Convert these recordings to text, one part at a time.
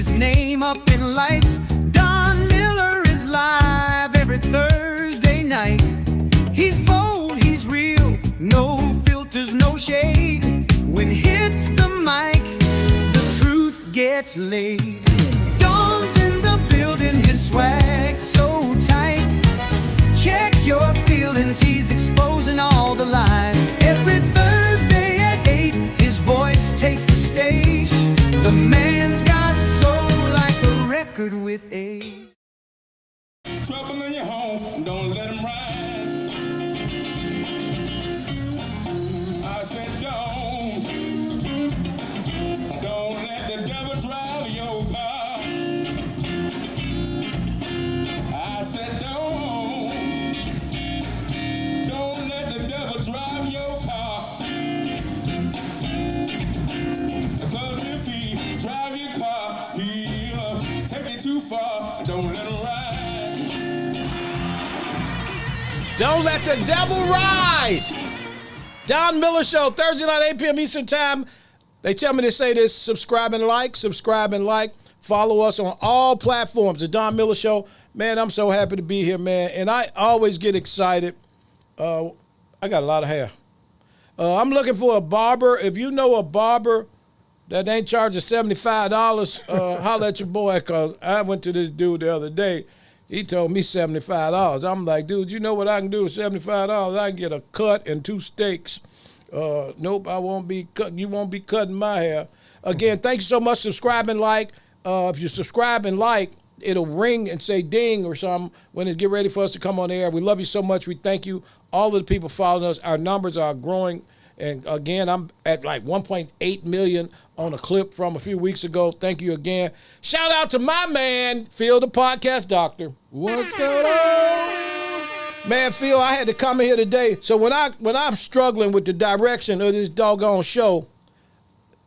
his name up in lights. Don Miller is live every Thursday night. He's bold, he's real, no filters, no shade. When hits the mic, the truth gets laid. Don's in the building, his swag so tight. Check your feelings, he's exposing all the lies. Every Thursday at 8, his voice takes the stage. The man's got soul like a record with age. Trouble in your home, don't let him ride. I said don't let the devil drive your car. I said don't let the devil drive your car. Because if he drive your car, he'll take it too far. Don't let him ride. Don't let the devil ride. Don Miller Show, Thursday night, 8 p.m. Eastern Time. They tell me to say this: subscribe and like, subscribe and like. Follow us on all platforms. The Don Miller Show. Man, I'm so happy to be here, man. And I always get excited. I got a lot of hair. I'm looking for a barber. If you know a barber that ain't charging $75, holler at your boy, because I went to this dude the other day. He told me $75. I'm like, dude, you know what I can do with $75? I can get a cut and 2 steaks. Nope, I won't be cutting. You won't be cutting my hair. Again, thank you so much. Subscribe and like. If you subscribe and like, it'll ring and say ding or something when it get ready for us to come on air. We love you so much. We thank you. All of the people following us. Our numbers are growing. And again, I'm at like 1.8 million on a clip from a few weeks ago. Thank you again. Shout out to my man, Phil, the podcast doctor. What's going on? Man, Phil, I had to come in here today. So when I'm struggling with the direction of this doggone show,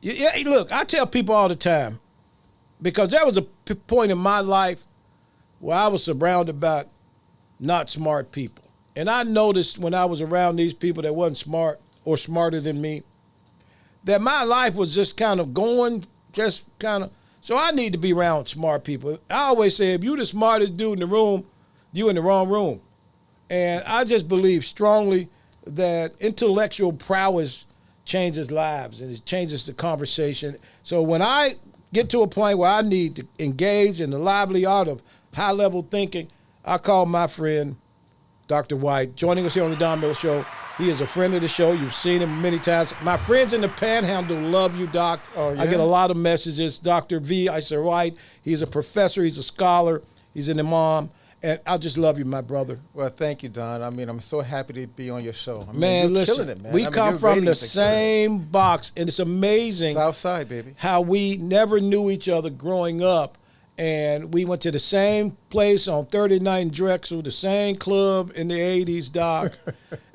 look, I tell people all the time, because there was a point in my life where I was surrounded by not smart people. And I noticed when I was around these people that wasn't smart or smarter than me, that my life was just kind of going, so I need to be around smart people. I always say, if you the smartest dude in the room, you in the wrong room. And I just believe strongly that intellectual prowess changes lives and it changes the conversation. So when I get to a point where I need to engage in the lively art of high-level thinking, I call my friend, Dr. White, joining us here on the Don Miller Show. He is a friend of the show. You've seen him many times. My friends in the Panhandle love you, Doc. Oh, yeah? I get a lot of messages. Dr. V. I say White. He's a professor. He's a scholar. He's an imam. And I just love you, my brother. Well, thank you, Don. I mean, I'm so happy to be on your show. Man, you're listen, killing it, man. we come from the same box, and it's amazing. South Side, baby. How we never knew each other growing up. And we went to the same place on 39th and Drexel, the same club in the 80s, Doc,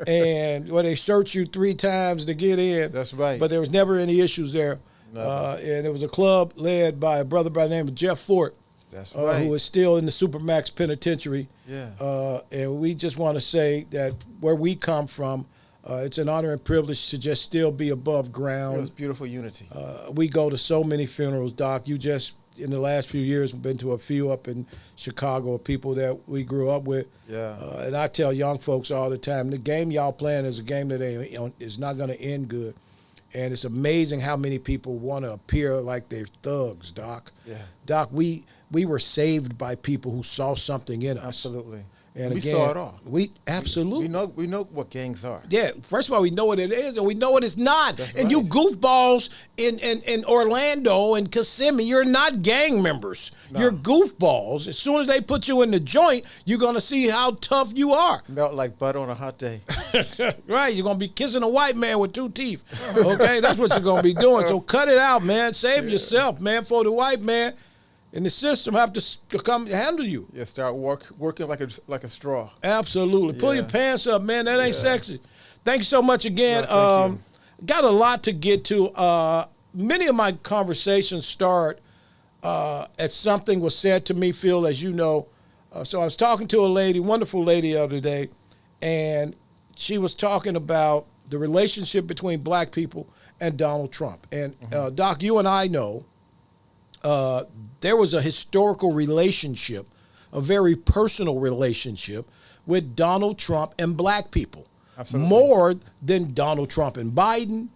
and where they search you 3 times to get in. That's right. But there was never any issues there. And it was a club led by a brother by the name of Jeff Fort. That's right. Who is still in the Supermax Penitentiary. Yeah. And we just want to say that where we come from, it's an honor and privilege to just still be above ground. It was beautiful unity. We go to so many funerals, Doc. You just, in the last few years, we've been to a few up in Chicago, people that we grew up with. Yeah. And I tell young folks all the time, the game y'all playing is a game that is not going to end good. And it's amazing how many people want to appear like they're thugs, Doc. Yeah. Doc, we were saved by people who saw something in us. Absolutely. And we again, saw it all. We absolutely. We know what gangs are. Yeah, first of all, we know what it is, and we know what it's not. That's and right. you goofballs in Orlando and Kissimmee, you're not gang members. No. You're goofballs. As soon as they put you in the joint, you're going to see how tough you are. Melt like butter on a hot day. Right, you're going to be kissing a white man with 2 teeth. Okay, that's what you're going to be doing. So cut it out, man. Save yourself, man, for the white man. And the system have to come handle you. Yeah, start working like a straw. Absolutely. Pull your pants up, man. That ain't sexy. Thank you so much again. No, thank you. Got a lot to get to. Many of my conversations start at something was said to me, Phil, as you know. So I was talking to a lady, wonderful lady the other day, and she was talking about the relationship between black people and Donald Trump. And Doc, you and I know there was a historical relationship, a very personal relationship with Donald Trump and black people. Absolutely. More than Donald Trump and Biden,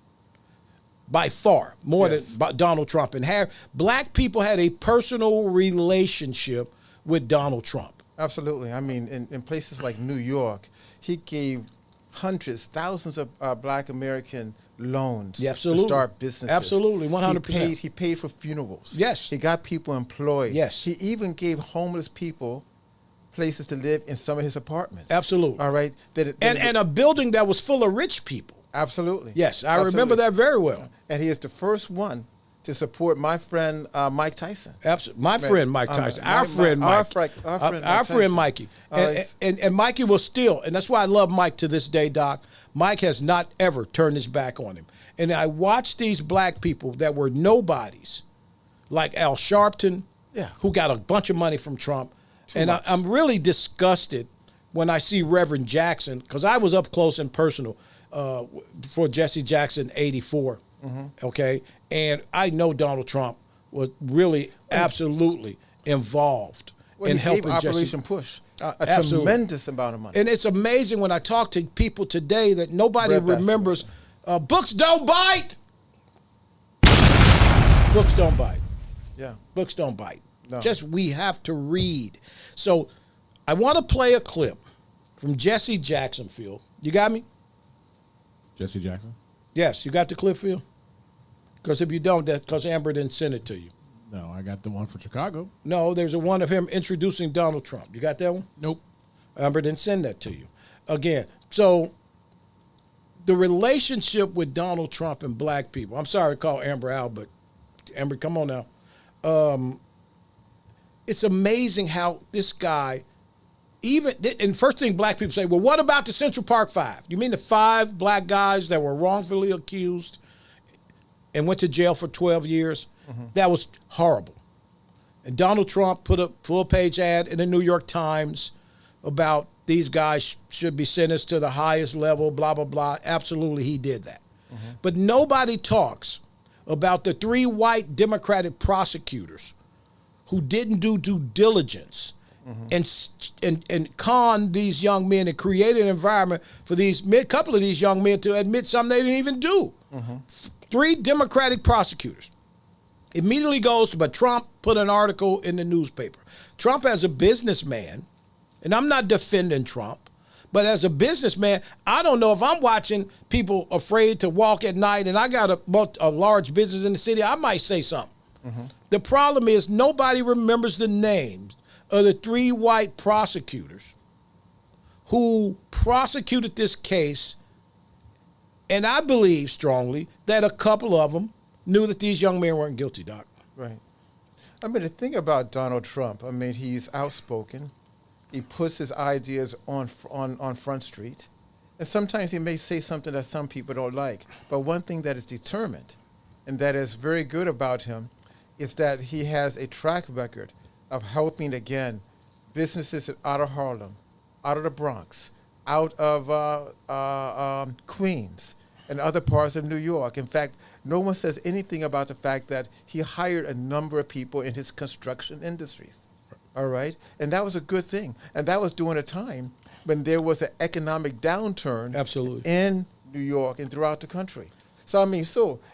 by far, more Yes. than Donald Trump and Harris. Black people had a personal relationship with Donald Trump. Absolutely. I mean, in places like New York, he gave hundreds, thousands of black American loans Yeah, absolutely. to start businesses. Absolutely, 100%. He paid for funerals. Yes. He got people employed. Yes. He even gave homeless people places to live in some of his apartments. Absolutely. All right. And a building that was full of rich people. Absolutely. Yes, I Absolutely. remember that very well. And he is the first one to support my friend Mike Tyson. Absolutely. My friend Mike Tyson. Our friend Mikey. And Mikey will still, and that's why I love Mike to this day, Doc. Mike has not ever turned his back on him. And I watched these black people that were nobodies, like Al Sharpton, Yeah. who got a bunch of money from Trump. much. I'm really disgusted when I see Reverend Jackson, because I was up close and personal for Jesse Jackson, 84. Okay, and I know Donald Trump was really absolutely involved Well, in he helping gave Operation Jesse. Push a Absolutely. tremendous amount of money. And it's amazing when I talk to people today that nobody Breadbasket. remembers. Books don't bite. Books don't bite. Yeah. Books don't bite. No. Just we have to read. So I want to play a clip from Jesse Jacksonfield. You got me? Jesse Jackson? Yes, you got the clip, Phil? Because if you don't, that's because Amber didn't send it to you. No, I got the one for Chicago. No, there's a one of him introducing Donald Trump. You got that one? Nope. Amber didn't send that to you. Again, so the relationship with Donald Trump and black people, I'm sorry to call Amber out, but Amber, come on now. It's amazing how this guy, and first thing black people say, well, what about the Central Park Five? You mean the 5 black guys that were wrongfully accused and went to jail for 12 years? That was horrible. And Donald Trump put a full-page ad in the New York Times about these guys should be sentenced to the highest level, blah, blah, blah. Absolutely, he did that. But nobody talks about the 3 white Democratic prosecutors who didn't do due diligence and con these young men and create an environment for couple of these young men to admit something they didn't even do. 3 Democratic prosecutors. Immediately goes, but Trump put an article in the newspaper. Trump, as a businessman, and I'm not defending Trump, but as a businessman, I don't know if I'm watching people afraid to walk at night and I got a large business in the city, I might say something. The problem is nobody remembers the names of the 3 white prosecutors who prosecuted this case, and I believe strongly that a couple of them knew that these young men weren't guilty, Doc. Right. I mean, the thing about Donald Trump, I mean, he's outspoken. He puts his ideas on Front Street. And sometimes he may say something that some people don't like. But one thing that is determined and that is very good about him is that he has a track record of helping, again, businesses out of Harlem, out of the Bronx, out of Queens, and other parts of New York. In fact, no one says anything about the fact that he hired a number of people in his construction industries. All right? And that was a good thing. And that was during a time when there was an economic downturn Absolutely. in New York and throughout the country. So, I mean,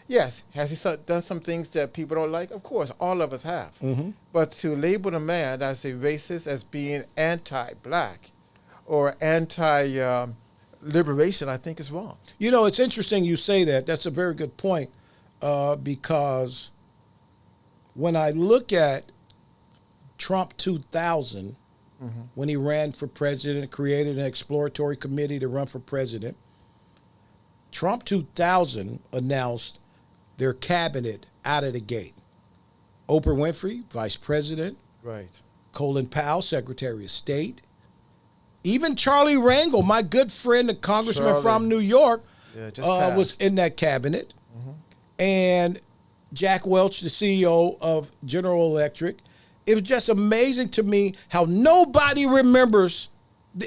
yes, has he done some things that people don't like? Of course, all of us have. But to label a man as a racist, as being anti-black or anti-liberation, I think is wrong. You know, it's interesting you say that. That's a very good point because when I look at Trump 2000, when he ran for president, created an exploratory committee to run for president, Trump 2000 announced their cabinet out of the gate. Oprah Winfrey, vice president. Right. Colin Powell, secretary of state. Even Charlie Rangel, my good friend, a congressman from New York, was in that cabinet. And Jack Welch, the CEO of General Electric. It was just amazing to me how nobody remembers.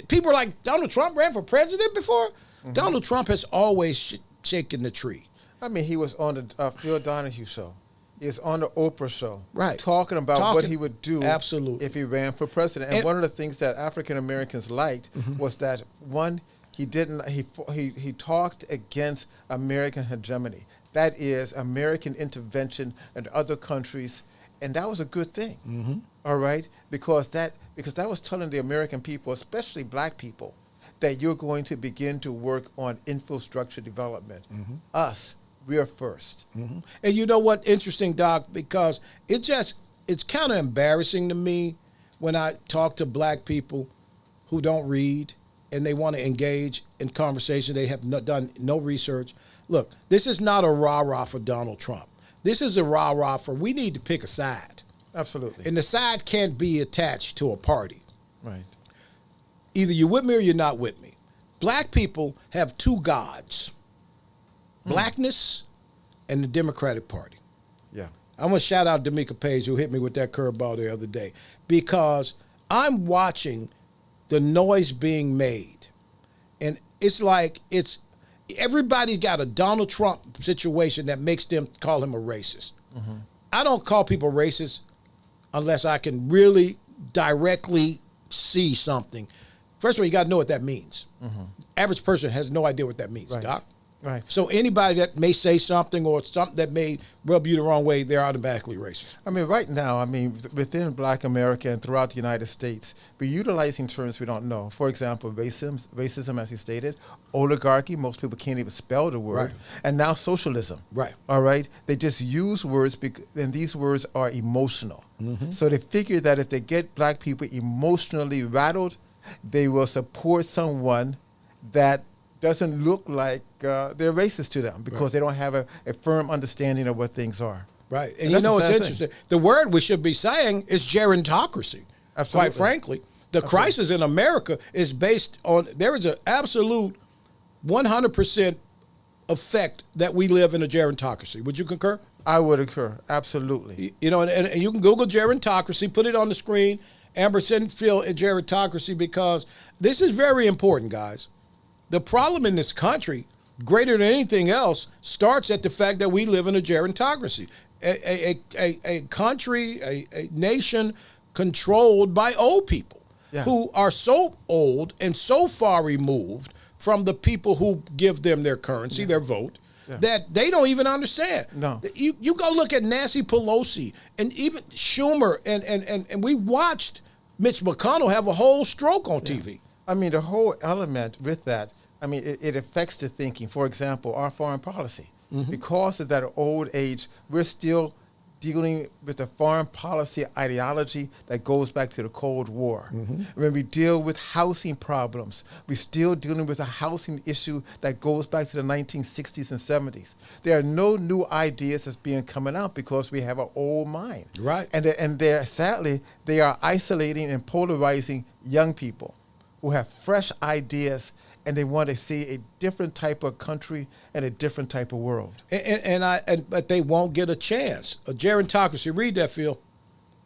People are like, Donald Trump ran for president before? Donald Trump has always shaken the tree. I mean, he was on the Phil Donahue show. is on the Oprah show, Right. talking about what he would do Absolutely. if he ran for president. And one of the things that African Americans liked was that, one, he talked against American hegemony. That is American intervention in other countries, and that was a good thing. All right, because that was telling the American people, especially black people, that you're going to begin to work on infrastructure development. Us, we're first. And you know what? Interesting, Doc, because it's kind of embarrassing to me when I talk to black people who don't read and they want to engage in conversation. They have done no research. Look, this is not a rah-rah for Donald Trump. This is a rah-rah for we need to pick a side. Absolutely. And the side can't be attached to a party. Right. Either you're with me or you're not with me. Black people have two gods, blackness and the Democratic Party. Yeah. I want to shout out D'Amica Page, who hit me with that curveball the other day, because I'm watching the noise being made. And it's like everybody got a Donald Trump situation that makes them call him a racist. I don't call people racist unless I can really directly see something. First of all, you got to know what that means. Average person has no idea what that means, Right. Doc. Right. So anybody that may say something or something that may rub you the wrong way, they're automatically racist. I mean, right now, within Black America and throughout the United States, we're utilizing terms we don't know. For example, racism, as you stated, oligarchy, most people can't even spell the word, Right. and now socialism. Right. All right? They just use words, and these words are emotional. So they figure that if they get black people emotionally rattled, they will support someone that doesn't look like they're racist to them because they don't have a firm understanding of what things are. Right. And And you that's know a what's sad interesting? The word we should be saying is gerontocracy. Absolutely. Quite frankly, the crisis in America is based on, there is an absolute 100% effect that we live in a gerontocracy. Would you concur? I would concur. Absolutely. You know, and you can Google gerontocracy, put it on the screen, Amber Sinfield and gerontocracy, because this is very important, guys. The problem in this country, greater than anything else, starts at the fact that we live in a gerontocracy, a country, a nation controlled by old people who are so old and so far removed from the people who give them their currency, their vote, that they don't even understand. No. You go look at Nancy Pelosi and even Schumer, and we watched Mitch McConnell have a whole stroke on TV. I mean, the whole element with that, I mean, it affects the thinking. For example, our foreign policy. Because of that old age, we're still dealing with a foreign policy ideology that goes back to the Cold War. When we deal with housing problems, we're still dealing with a housing issue that goes back to the 1960s and 70s. There are no new ideas that's being coming out because we have an old mind. Right. And they're, sadly, they are isolating and polarizing young people who have fresh ideas, and they want to see a different type of country and a different type of world. But they won't get a chance. A gerontocracy. Read that, Phil.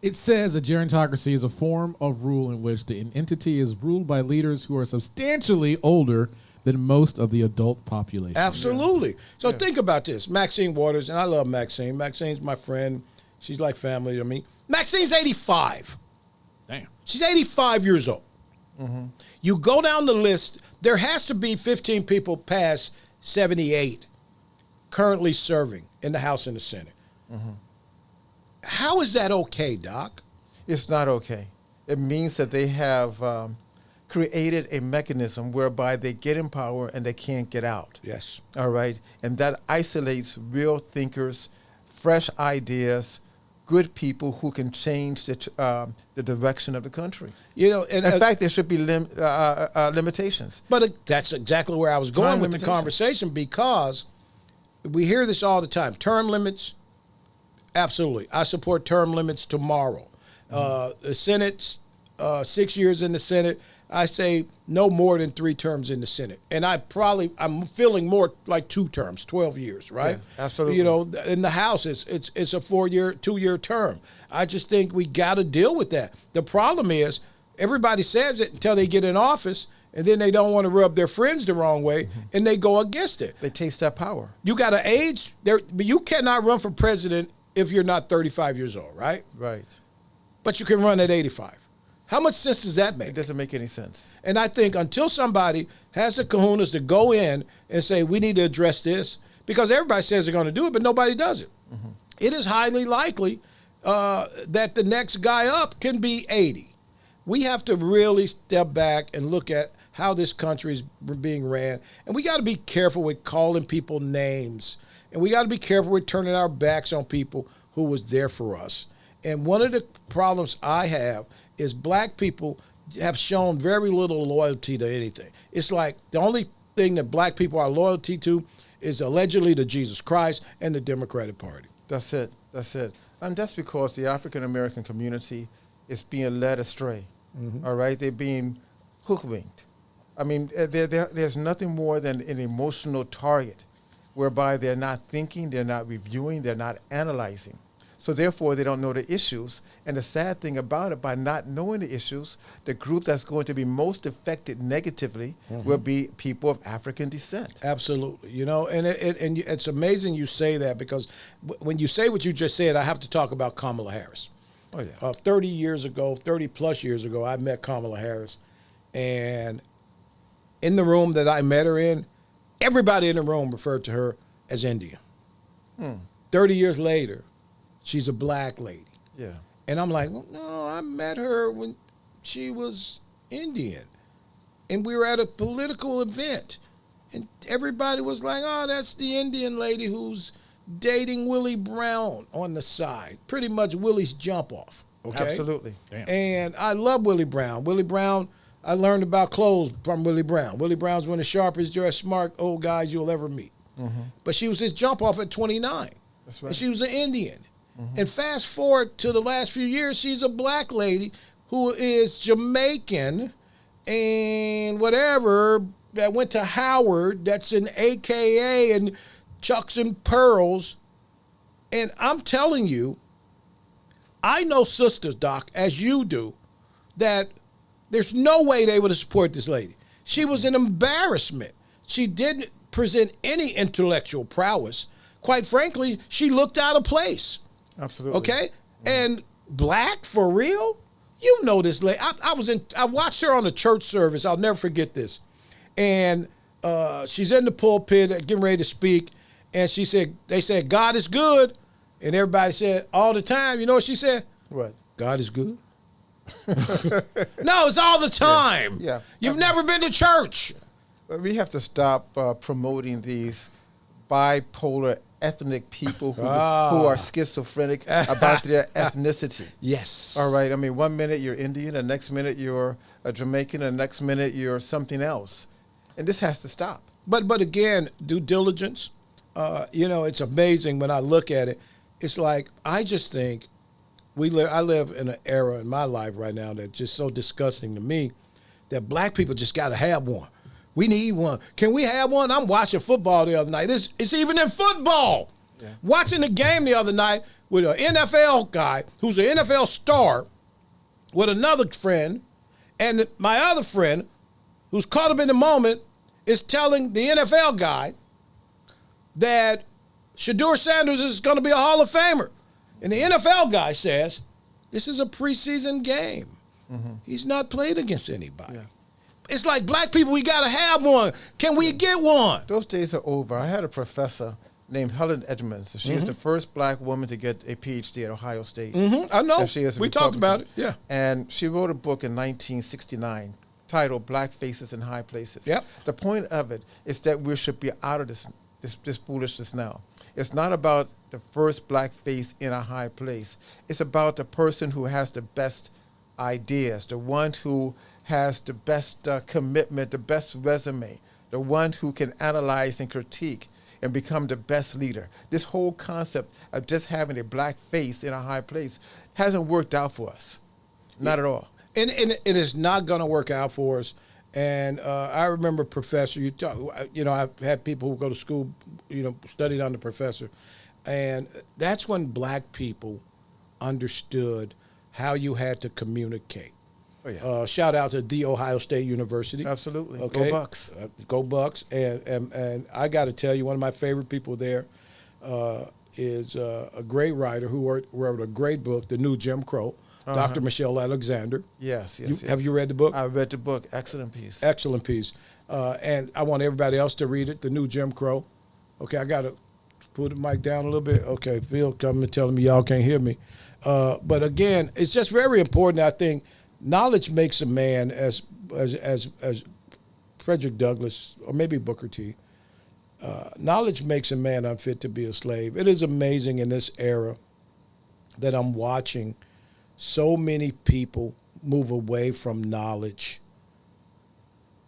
It says a gerontocracy is a form of rule in which the entity is ruled by leaders who are substantially older than most of the adult population. Absolutely. So think about this. Maxine Waters, and I love Maxine. Maxine's my friend. She's like family to me. Maxine's 85. Damn. She's 85 years old. You go down the list, there has to be 15 people past 78 currently serving in the House and the Senate. How is that okay, Doc? It's not okay. It means that they have created a mechanism whereby they get in power and they can't get out. Yes. All right? And that isolates real thinkers, fresh ideas, good people who can change the direction of the country. You know, and in fact, there should be limitations. But that's exactly where I was going Time with the limitations. conversation, because we hear this all the time. Term limits, absolutely. I support term limits tomorrow. The Senate's 6 years in the Senate. I say no more than 3 terms in the Senate. And I'm feeling more like 2 terms, 12 years, right? Yeah, absolutely. You know, in the House, it's a 2-year term. I just think we got to deal with that. The problem is everybody says it until they get in office, and then they don't want to rub their friends the wrong way, and they go against it. They taste that power. You got an age there, but you cannot run for president if you're not 35 years old, right? Right. But you can run at 85. How much sense does that make? It doesn't make any sense. And I think until somebody has the kahunas to go in and say, we need to address this, because everybody says they're going to do it, but nobody does it. Mm-hmm. It is highly likely that the next guy up can be 80. We have to really step back and look at how this country is being ran. And we got to be careful with calling people names. And we got to be careful with turning our backs on people who was there for us. And one of the problems I have is black people have shown very little loyalty to anything. It's like the only thing that black people are loyalty to is allegedly to Jesus Christ and the Democratic Party. That's it. That's it. And that's because the African-American community is being led astray. Mm-hmm. All right? They're being hoodwinked. I mean, there's nothing more than an emotional target whereby they're not thinking, they're not reviewing, they're not analyzing. So therefore, they don't know the issues. And the sad thing about it, by not knowing the issues, the group that's going to be most affected negatively will be people of African descent. Absolutely. You know, and it's amazing you say that, because when you say what you just said, I have to talk about Kamala Harris. Oh, yeah. 30 plus years ago, I met Kamala Harris. And in the room that I met her in, everybody in the room referred to her as Indian. 30 years later, she's a black lady. Yeah. And I'm like, well, no, I met her when she was Indian. And we were at a political event. And everybody was like, oh, that's the Indian lady who's dating Willie Brown on the side. Pretty much Willie's jump off. Okay? Absolutely. Damn. And I love Willie Brown. Willie Brown, I learned about clothes from Willie Brown. Willie Brown's one of the sharpest dressed, smart old guys you'll ever meet. Mm-hmm. But she was his jump off at 29. That's right. And she was an Indian. Mm-hmm. And fast forward to the last few years, she's a black lady who is Jamaican and whatever, that went to Howard, that's an AKA and Chucks and Pearls. And I'm telling you, I know sisters, Doc, as you do, that there's no way they would have supported this lady. She was an embarrassment. She didn't present any intellectual prowess. Quite frankly, she looked out of place. Absolutely. Okay? And black, for real? You know this lady. I watched her on a church service. I'll never forget this. And she's in the pulpit getting ready to speak. And they said, God is good. And everybody said, all the time. You know what she said? What? God is good. No, it's all the time. Yeah. You've never been to church. But we have to stop promoting these bipolar ethnic people who are schizophrenic about their ethnicity. Yes. All right. I mean, one minute you're Indian, the next minute you're a Jamaican, the next minute you're something else. And this has to stop. But again, due diligence, it's amazing when I look at it. It's like, I just think I live in an era in my life right now that's just so disgusting to me that black people just got to have one. We need one. Can we have one? I'm watching football the other night. It's even in football. Yeah. Watching the game the other night with an NFL guy who's an NFL star with another friend, and my other friend who's caught up in the moment is telling the NFL guy that Shedeur Sanders is going to be a Hall of Famer. And the NFL guy says, this is a preseason game. Mm-hmm. He's not played against anybody. Yeah. It's like, black people, we got to have one. Can we get one? Those days are over. I had a professor named Helen Edmonds. She is the first black woman to get a PhD at Ohio State. Mm-hmm. I know. We talked about it. Yeah. And she wrote a book in 1969 titled Black Faces in High Places. Yep. The point of it is that we should be out of this foolishness now. It's not about the first black face in a high place. It's about the person who has the best ideas, the one who has the best commitment, the best resume, the one who can analyze and critique and become the best leader. This whole concept of just having a black face in a high place hasn't worked out for us. Not at all. And it is not going to work out for us. And I remember Professor, I've had people who go to school, studied under Professor. And that's when black people understood how you had to communicate. Oh, yeah. Shout out to The Ohio State University. Absolutely. Okay? Go Bucks. Go Bucks. And I got to tell you, one of my favorite people there is a great writer who wrote a great book, The New Jim Crow, Dr. Michelle Alexander. Yes. Have you read the book? I read the book. Excellent piece. Excellent piece. And I want everybody else to read it, The New Jim Crow. Okay, I got to put the mic down a little bit. Okay, Phil coming and telling me y'all can't hear me. But again, it's just very important. I think knowledge makes a man, as Frederick Douglass, or maybe Booker T. Knowledge makes a man unfit to be a slave. It is amazing in this era that I'm watching so many people move away from knowledge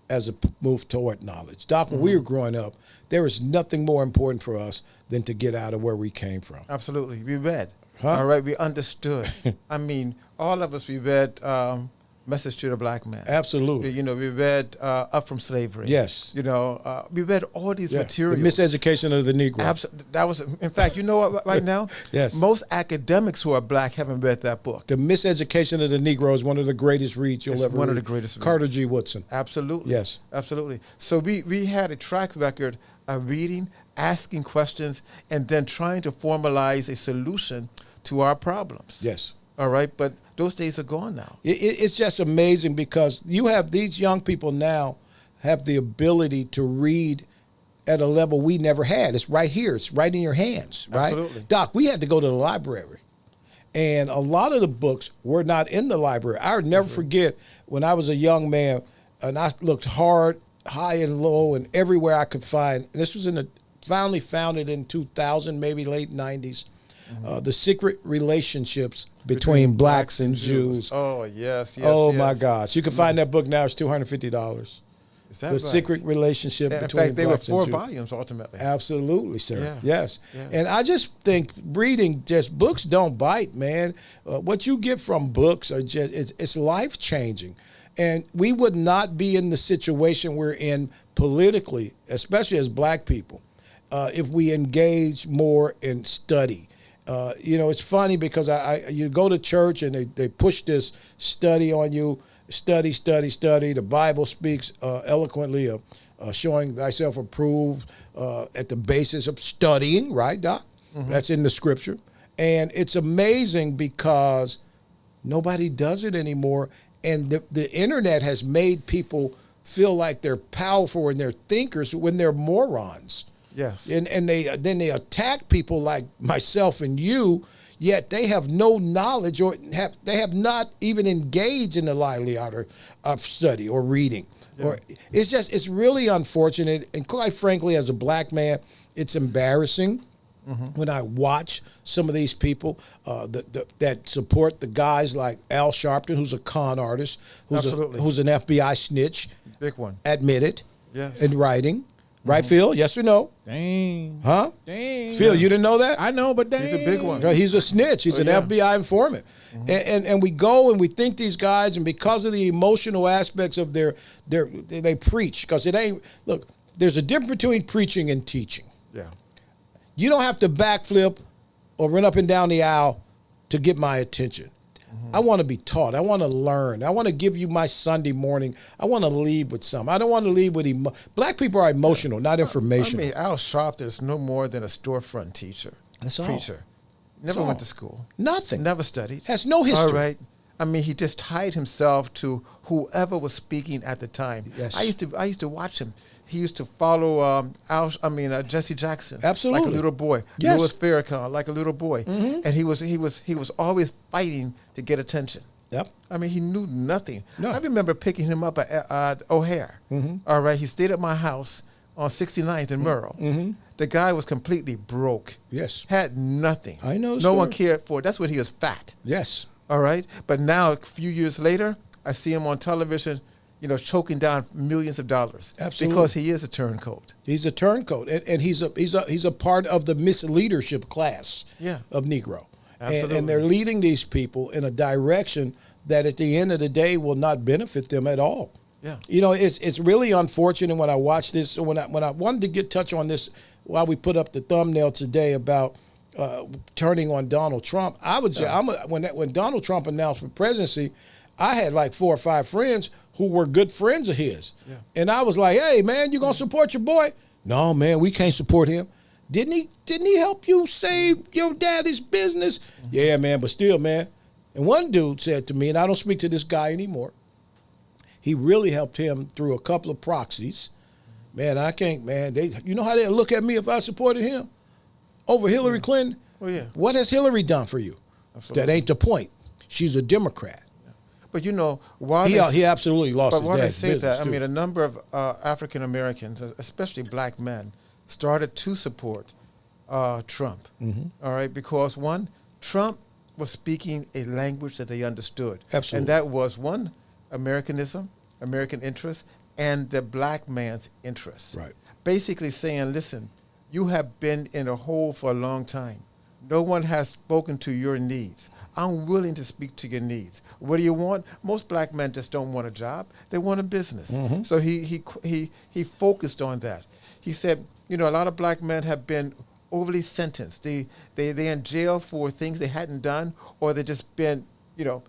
as a move toward knowledge. Doc, when we were growing up, there was nothing more important for us than to get out of where we came from. Absolutely. We read. Huh? All right. We understood. I mean, all of us, we read Message to the Black Man. Absolutely. We read Up from Slavery. Yes. We read all these materials. The miseducation of the Negro. That was, in fact, you know what, right now? Yes. Most academics who are black haven't read that book. The Miseducation of the Negro is one of the greatest reads you'll ever read. One of the greatest reads. Carter G. Woodson. Absolutely. Yes. Absolutely. So we had a track record of reading, asking questions, and then trying to formalize a solution to our problems. Yes. All right, but those days are gone now. It's just amazing because you have these young people now have the ability to read at a level we never had. It's right here. It's right in your hands, right? Absolutely. Doc, we had to go to the library. And a lot of the books were not in the library. I'll never forget when I was a young man and I looked hard, high and low, and everywhere I could find. And this was finally founded in 2000, maybe late 90s. The secret relationships between blacks and Jews. Oh, yes. Oh, my gosh. You can find that book now. It's $250. Is that The right? secret relationship In between fact, they were blacks and 4 Jews. volumes ultimately. Absolutely, sir. Yeah. Yes. Yeah. And I just think reading just books don't bite, man. What you get from books are just, it's life-changing. And we would not be in the situation we're in politically, especially as black people, if we engage more in study. It's funny because you go to church and they push this study on you, study. The Bible speaks eloquently of showing thyself approved at the basis of studying, right, Doc? Mm-hmm. That's in the scripture. And it's amazing because nobody does it anymore. And the internet has made people feel like they're powerful and they're thinkers when they're morons. Yes. And then they attack people like myself and you, yet they have no knowledge or they have not even engaged in the lively art of study or reading. Yeah. Or it's really unfortunate. And quite frankly, as a black man, it's embarrassing when I watch some of these people that support the guys like Al Sharpton, who's a con artist, who's an FBI snitch. Big one. Admitted. Yes. In writing. Right, Phil? Yes or no? Dang. Huh? Dang. Phil, you didn't know that? I know, but dang. He's a big one. No, he's a snitch. He's an FBI informant. And we go and we think these guys, and because of the emotional aspects of they preach, because it ain't, look, there's a difference between preaching and teaching. Yeah. You don't have to backflip or run up and down the aisle to get my attention. I want to be taught. I want to learn. I want to give you my Sunday morning. I want to lead with something. I don't want to lead with Black people are emotional, not informational. I mean, Al Sharpton is no more than a storefront teacher. That's all. Preacher. Never went to school. Nothing. Never studied. Has no history. All right. I mean, he just tied himself to whoever was speaking at the time. Yes. I used to watch him. He used to follow Jesse Jackson. Absolutely. Like a little boy. Yes. Louis Farrakhan, like a little boy. And he was always fighting to get attention. Yep. I mean, he knew nothing. No. I remember picking him up at O'Hare. All right. He stayed at my house on 69th and Merle. The guy was completely broke. Yes. Had nothing. I know the No one story. cared for it. That's when he was fat. Yes. All right. But now, a few years later, I see him on television, choking down millions of dollars. Absolutely. Because he is a turncoat. He's a turncoat, and he's a part of the misleadership class of Negro. Absolutely. And they're leading these people in a direction that at the end of the day will not benefit them at all. Yeah. It's really unfortunate when I watch this. So when I wanted to touch on this while we put up the thumbnail today about turning on Donald Trump, I would say when Donald Trump announced for presidency, I had like 4 or 5 friends who were good friends of his. Yeah. And I was like, hey, man, you going to support your boy? No, man, we can't support him. Didn't he help you save your daddy's business? Yeah, man, but still, man. And one dude said to me, and I don't speak to this guy anymore, he really helped him through a couple of proxies. Man, I can't, man. You know how they'd look at me if I supported him over Hillary Clinton? Oh, yeah. What has Hillary done for you? Absolutely. That ain't the point. She's a Democrat. But you know, while He absolutely lost his But while they dad's say business, that, I too. mean, a number of African Americans, especially black men, started to support Trump. All right, because one, Trump was speaking a language that they understood. Absolutely. And that was one, Americanism, American interest, and the black man's interest. Right. Basically saying, listen, you have been in a hole for a long time. No one has spoken to your needs. I'm willing to speak to your needs. What do you want? Most black men just don't want a job. They want a business. So he focused on that. He said, you know, a lot of black men have been overly sentenced. They're in jail for things they hadn't done, or they just been, you know,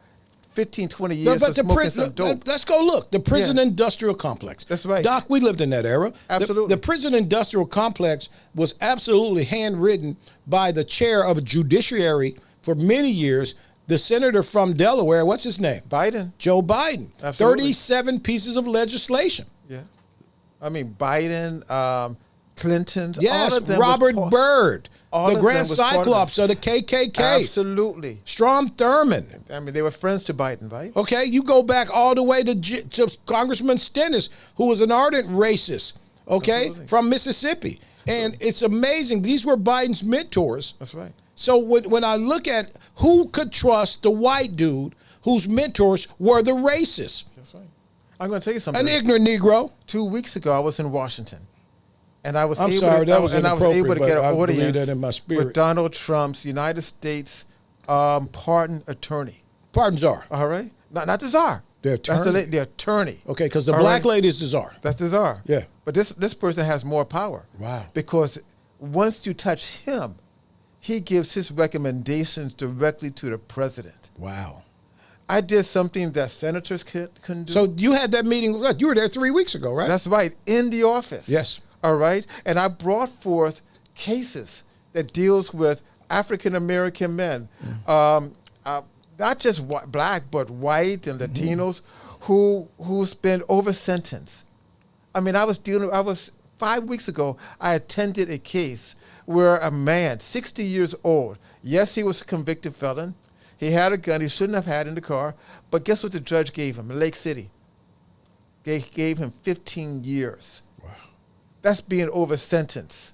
15, 20 years for smoking some dope. Let's go look. The prison industrial complex. That's right. Doc, we lived in that era. Absolutely. The prison industrial complex was absolutely handwritten by the chair of judiciary for many years, the senator from Delaware. What's his name? Biden. Joe Biden. Absolutely. 37 pieces of legislation. Yeah. I mean, Biden, Clinton, Yes, all of them Robert Byrd, all the of Grand them was part of Cyclops this. of the KKK. Absolutely. Strom Thurmond. I mean, they were friends to Biden, right? Okay, you go back all the way to Congressman Stennis, who was an ardent racist, okay, Absolutely. from Mississippi. And it's amazing. These were Biden's mentors. That's right. So when I look at who could trust the white dude whose mentors were the racists, That's right. I'm going to tell you something. an ignorant Negro. 2 weeks ago, I was in Washington, and I was I'm able sorry, to, that was and I was able to inappropriate, get but I an believe audience that in my spirit. with Donald Trump's United States pardon attorney. Pardon czar. All right, not the czar. The That's attorney? the attorney. Okay, because the All black right? lady is the czar. That's the czar. Yeah. But this person has more power. Wow. Because once you touch him, he gives his recommendations directly to the president. Wow. I did something that senators couldn't do. So you had that meeting. You were there 3 weeks ago, right? That's right, in the office. Yes. All right, and I brought forth cases that deals with African American men, not just black, but white and Latinos who's been over sentenced. I mean, I was 5 weeks ago, I attended a case where a man, 60 years old, yes, he was a convicted felon. He had a gun he shouldn't have had in the car, but guess what the judge gave him in Lake City? They gave him 15 years. Wow. That's being over sentenced.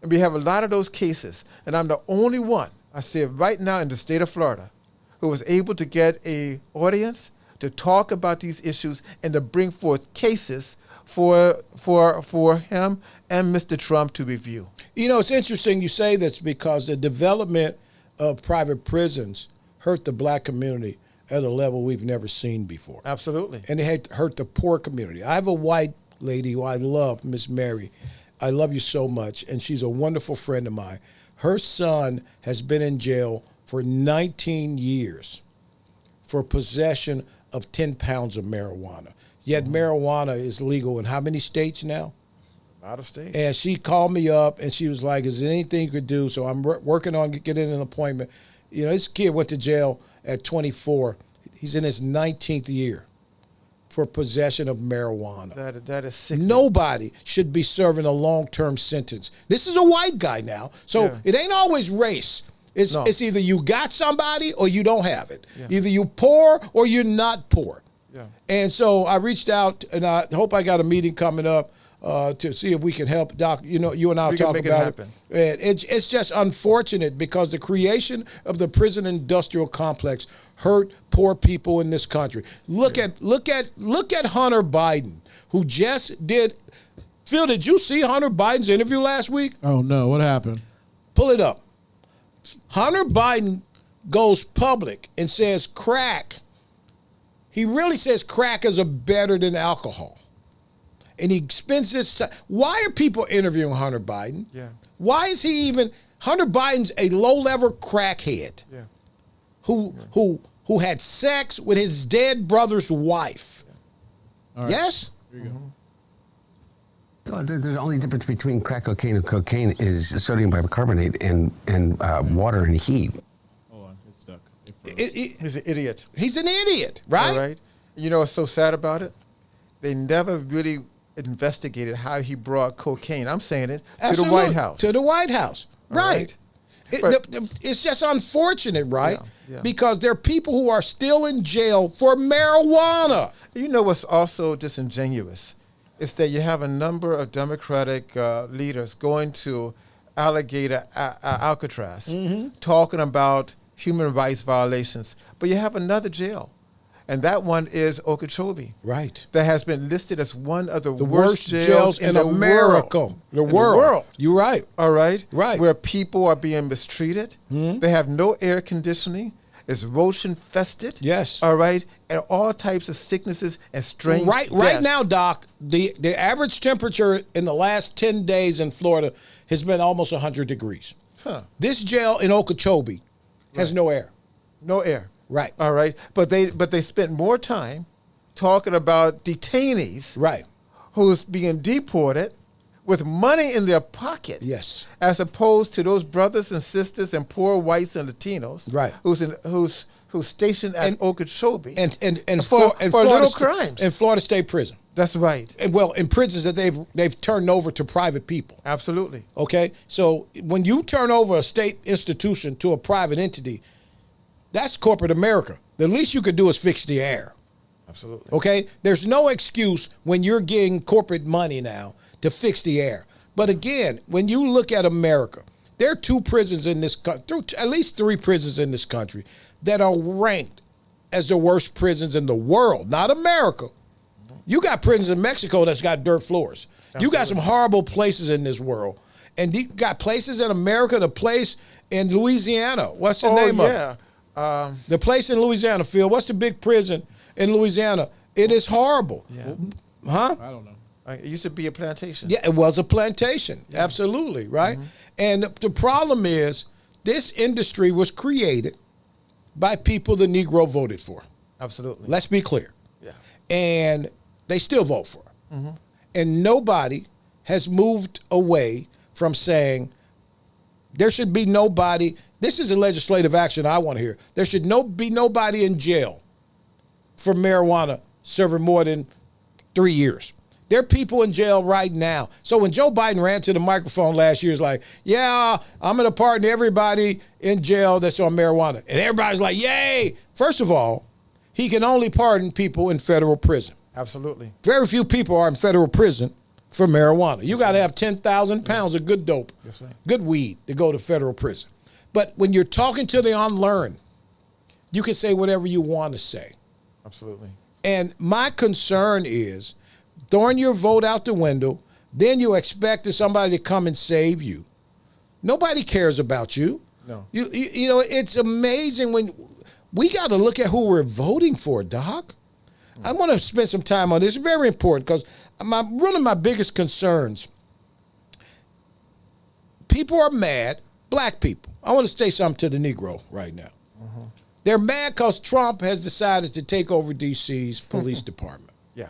And we have a lot of those cases. And I'm the only one, I say it right now in the state of Florida, who was able to get an audience to talk about these issues and to bring forth cases for him and Mr. Trump to review. You know, it's interesting you say this because the development of private prisons hurt the black community at a level we've never seen before. Absolutely. And it hurt the poor community. I have a white lady who I love, Miss Mary. I love you so much, and she's a wonderful friend of mine. Her son has been in jail for 19 years for possession of 10 pounds of marijuana. Yet marijuana is legal in how many states now? Out of state. And she called me up, and she was like, is there anything you could do? So I'm working on getting an appointment. You know, this kid went to jail at 24. He's in his 19th year for possession of marijuana. That is sick. Nobody should be serving a long-term sentence. This is a white guy now, so Yeah. it ain't always race. It's No. it's either you got somebody or you don't have it. Yeah. Either you poor or you're not poor. Yeah. And so I reached out, and I hope I got a meeting coming up to see if we can help. Doc, you know, you and I will We can talk make it about happen. it. And it's just unfortunate because the creation of the prison industrial complex hurt poor people in this country. Look at Hunter Biden, who just did. Phil, did you see Hunter Biden's interview last week? Oh no, what happened? Pull it up. Hunter Biden goes public and says crack. He really says crack is better than alcohol. And he spends this time. Why are people interviewing Hunter Biden? Yeah. Why is he even Hunter Biden's a low-level crackhead Yeah. who had sex with his dead brother's wife? All right. Yes? Here you go. Well, the only difference between crack cocaine and cocaine is sodium bicarbonate and water and heat. Hold on, it's stuck. He's an idiot. He's an idiot, right? All right. You know what's so sad about it? They never really investigated how he brought cocaine. I'm saying it to the Absolutely. White House. To the White House, All right? But- It's just unfortunate, right? Yeah. Because there are people who are still in jail for marijuana. You know what's also disingenuous is that you have a number of Democratic leaders going to Alligator Alcatraz talking about human rights violations, but you have another jail, and that one is Okeechobee. Right. That has been listed as one of the Worst jails in the America. world. The In world. You're right. All right? Right. Where people are being mistreated. They have no air conditioning. It's roach infested. Yes. All right? And all types of sicknesses and strange Right deaths. now, Doc, the average temperature in the last 10 days in Florida has been almost 100 degrees. Huh. This jail in Okeechobee has no air. No air. Right. All right. But they spent more time talking about detainees Right. who's being deported with money in their pocket. Yes. As opposed to those brothers and sisters and poor whites and Latinos. Right. Who's stationed at Okeechobee. And for Florida little Sta- crimes. in Florida State Prison. That's right. And, well, in prisons that they've turned over to private people. Absolutely. Okay, so when you turn over a state institution to a private entity, that's corporate America. The least you could do is fix the air. Absolutely. Okay, there's no excuse when you're getting corporate money now to fix the air. But again, when you look at America, there are two prisons in this country, at least three prisons in this country that are ranked as the worst prisons in the world, not America. You got prisons in Mexico that's got dirt floors. You got some horrible places in this world. And you got places in America, the place in Louisiana. What's the name of it? The place in Louisiana, Phil. What's the big prison in Louisiana? It is horrible. Yeah. Huh? I don't know. It used to be a plantation. Yeah, it was a plantation. Absolutely, right? And the problem is this industry was created by people the Negro voted for. Absolutely. Let's be clear. Yeah. And they still vote for it. And nobody has moved away from saying there should be nobody. This is a legislative action I want to hear. There should be nobody in jail for marijuana serving more than 3 years. There are people in jail right now. So when Joe Biden ran to the microphone last year, it's like, yeah, I'm going to pardon everybody in jail that's on marijuana. And everybody's like, yay. First of all, he can only pardon people in federal prison. Absolutely. Very few people are in federal prison for marijuana. You got to have 10,000 pounds of good dope, That's right. good weed to go to federal prison. But when you're talking to the unlearned, you can say whatever you want to say. Absolutely. And my concern is throwing your vote out the window, then you expect somebody to come and save you. Nobody cares about you. No. You know, it's amazing when we got to look at who we're voting for, Doc. I want to spend some time on this. It's very important because one of my biggest concerns, people are mad, black people. I want to say something to the Negro right now. They're mad because Trump has decided to take over D.C.'s police department. Yeah.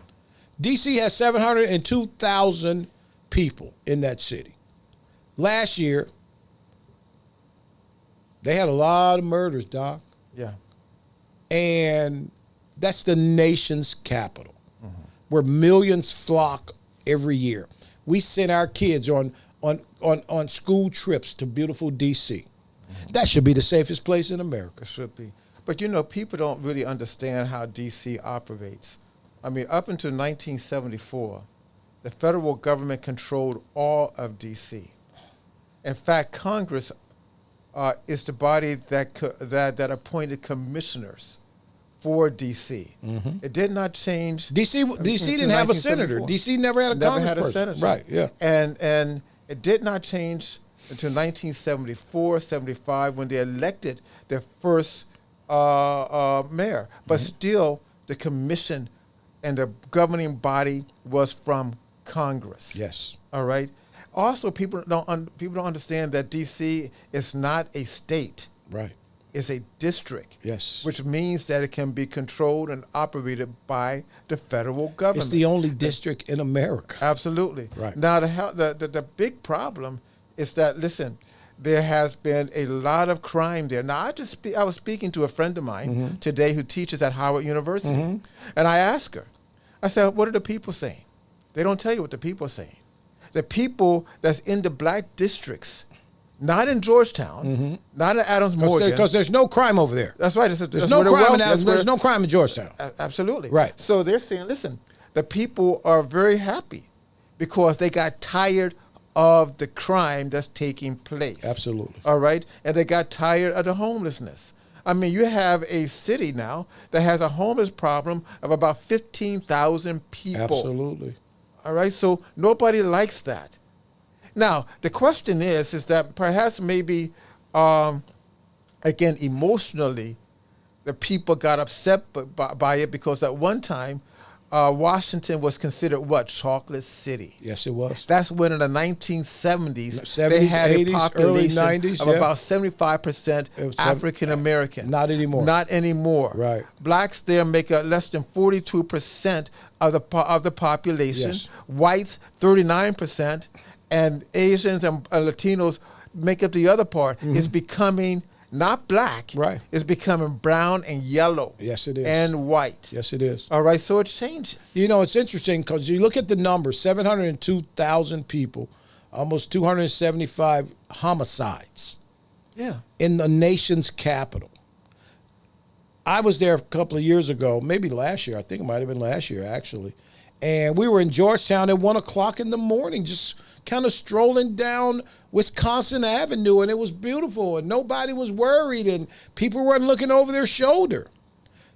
D.C. has 702,000 people in that city. Last year, they had a lot of murders, Doc. Yeah. And that's the nation's capital, where millions flock every year. We send our kids on school trips to beautiful D.C. That should be the safest place in America. It should be. But, you know, people don't really understand how D.C. operates. I mean, up until 1974, the federal government controlled all of D.C. In fact, Congress is the body that appointed commissioners for D.C. It did not change. D.C. until didn't have a 1974. senator. D.C. never had a Never had a congressperson. senator. Right, yeah. And it did not change until 1974, 75, when they elected their first mayor. But still, the commission and the governing body was from Congress. Yes. All right. Also, people don't understand that D.C. is not a state. Right. is a district. Yes. Which means that it can be controlled and operated by the federal government. It's the only district in America. Absolutely. Right. Now, the big problem is that, listen, there has been a lot of crime there. Now, I was speaking to a friend of mine today who teaches at Howard University, and I asked her, I said, what are the people saying? They don't tell you what the people are saying. The people that's in the black districts, not in Georgetown, not in Adams Morgan. Because there's no crime over there. That's right. There's no crime in Adams. There's no crime in Georgetown. Absolutely. Right. So they're saying, listen, the people are very happy because they got tired of the crime that's taking place. Absolutely. All right? And they got tired of the homelessness. I mean, you have a city now that has a homeless problem of about 15,000 people. Absolutely. All right? So nobody likes that. Now, the question is that perhaps maybe, again, emotionally, the people got upset by it because at one time, Washington was considered what? Chocolate City. Yes, it was. That's when in the 1970s, 70s, they had 80s, a population early 90s, of yeah. about 75% African American. Not anymore. Not anymore. Right. Blacks there make up less than 42% of the population. Yes. Whites 39%, and Asians and Latinos make up the other part. It's becoming not black. Right. It's becoming brown and yellow. Yes, it is. And white. Yes, it is. All right, so it changes. You know, it's interesting because you look at the numbers, 702,000 people, almost 275 homicides Yeah. in the nation's capital. I was there a couple of years ago, maybe last year. I think it might have been last year, actually. And we were in Georgetown at 1 o'clock in the morning, just kind of strolling down Wisconsin Avenue, and it was beautiful, and nobody was worried, and people weren't looking over their shoulder.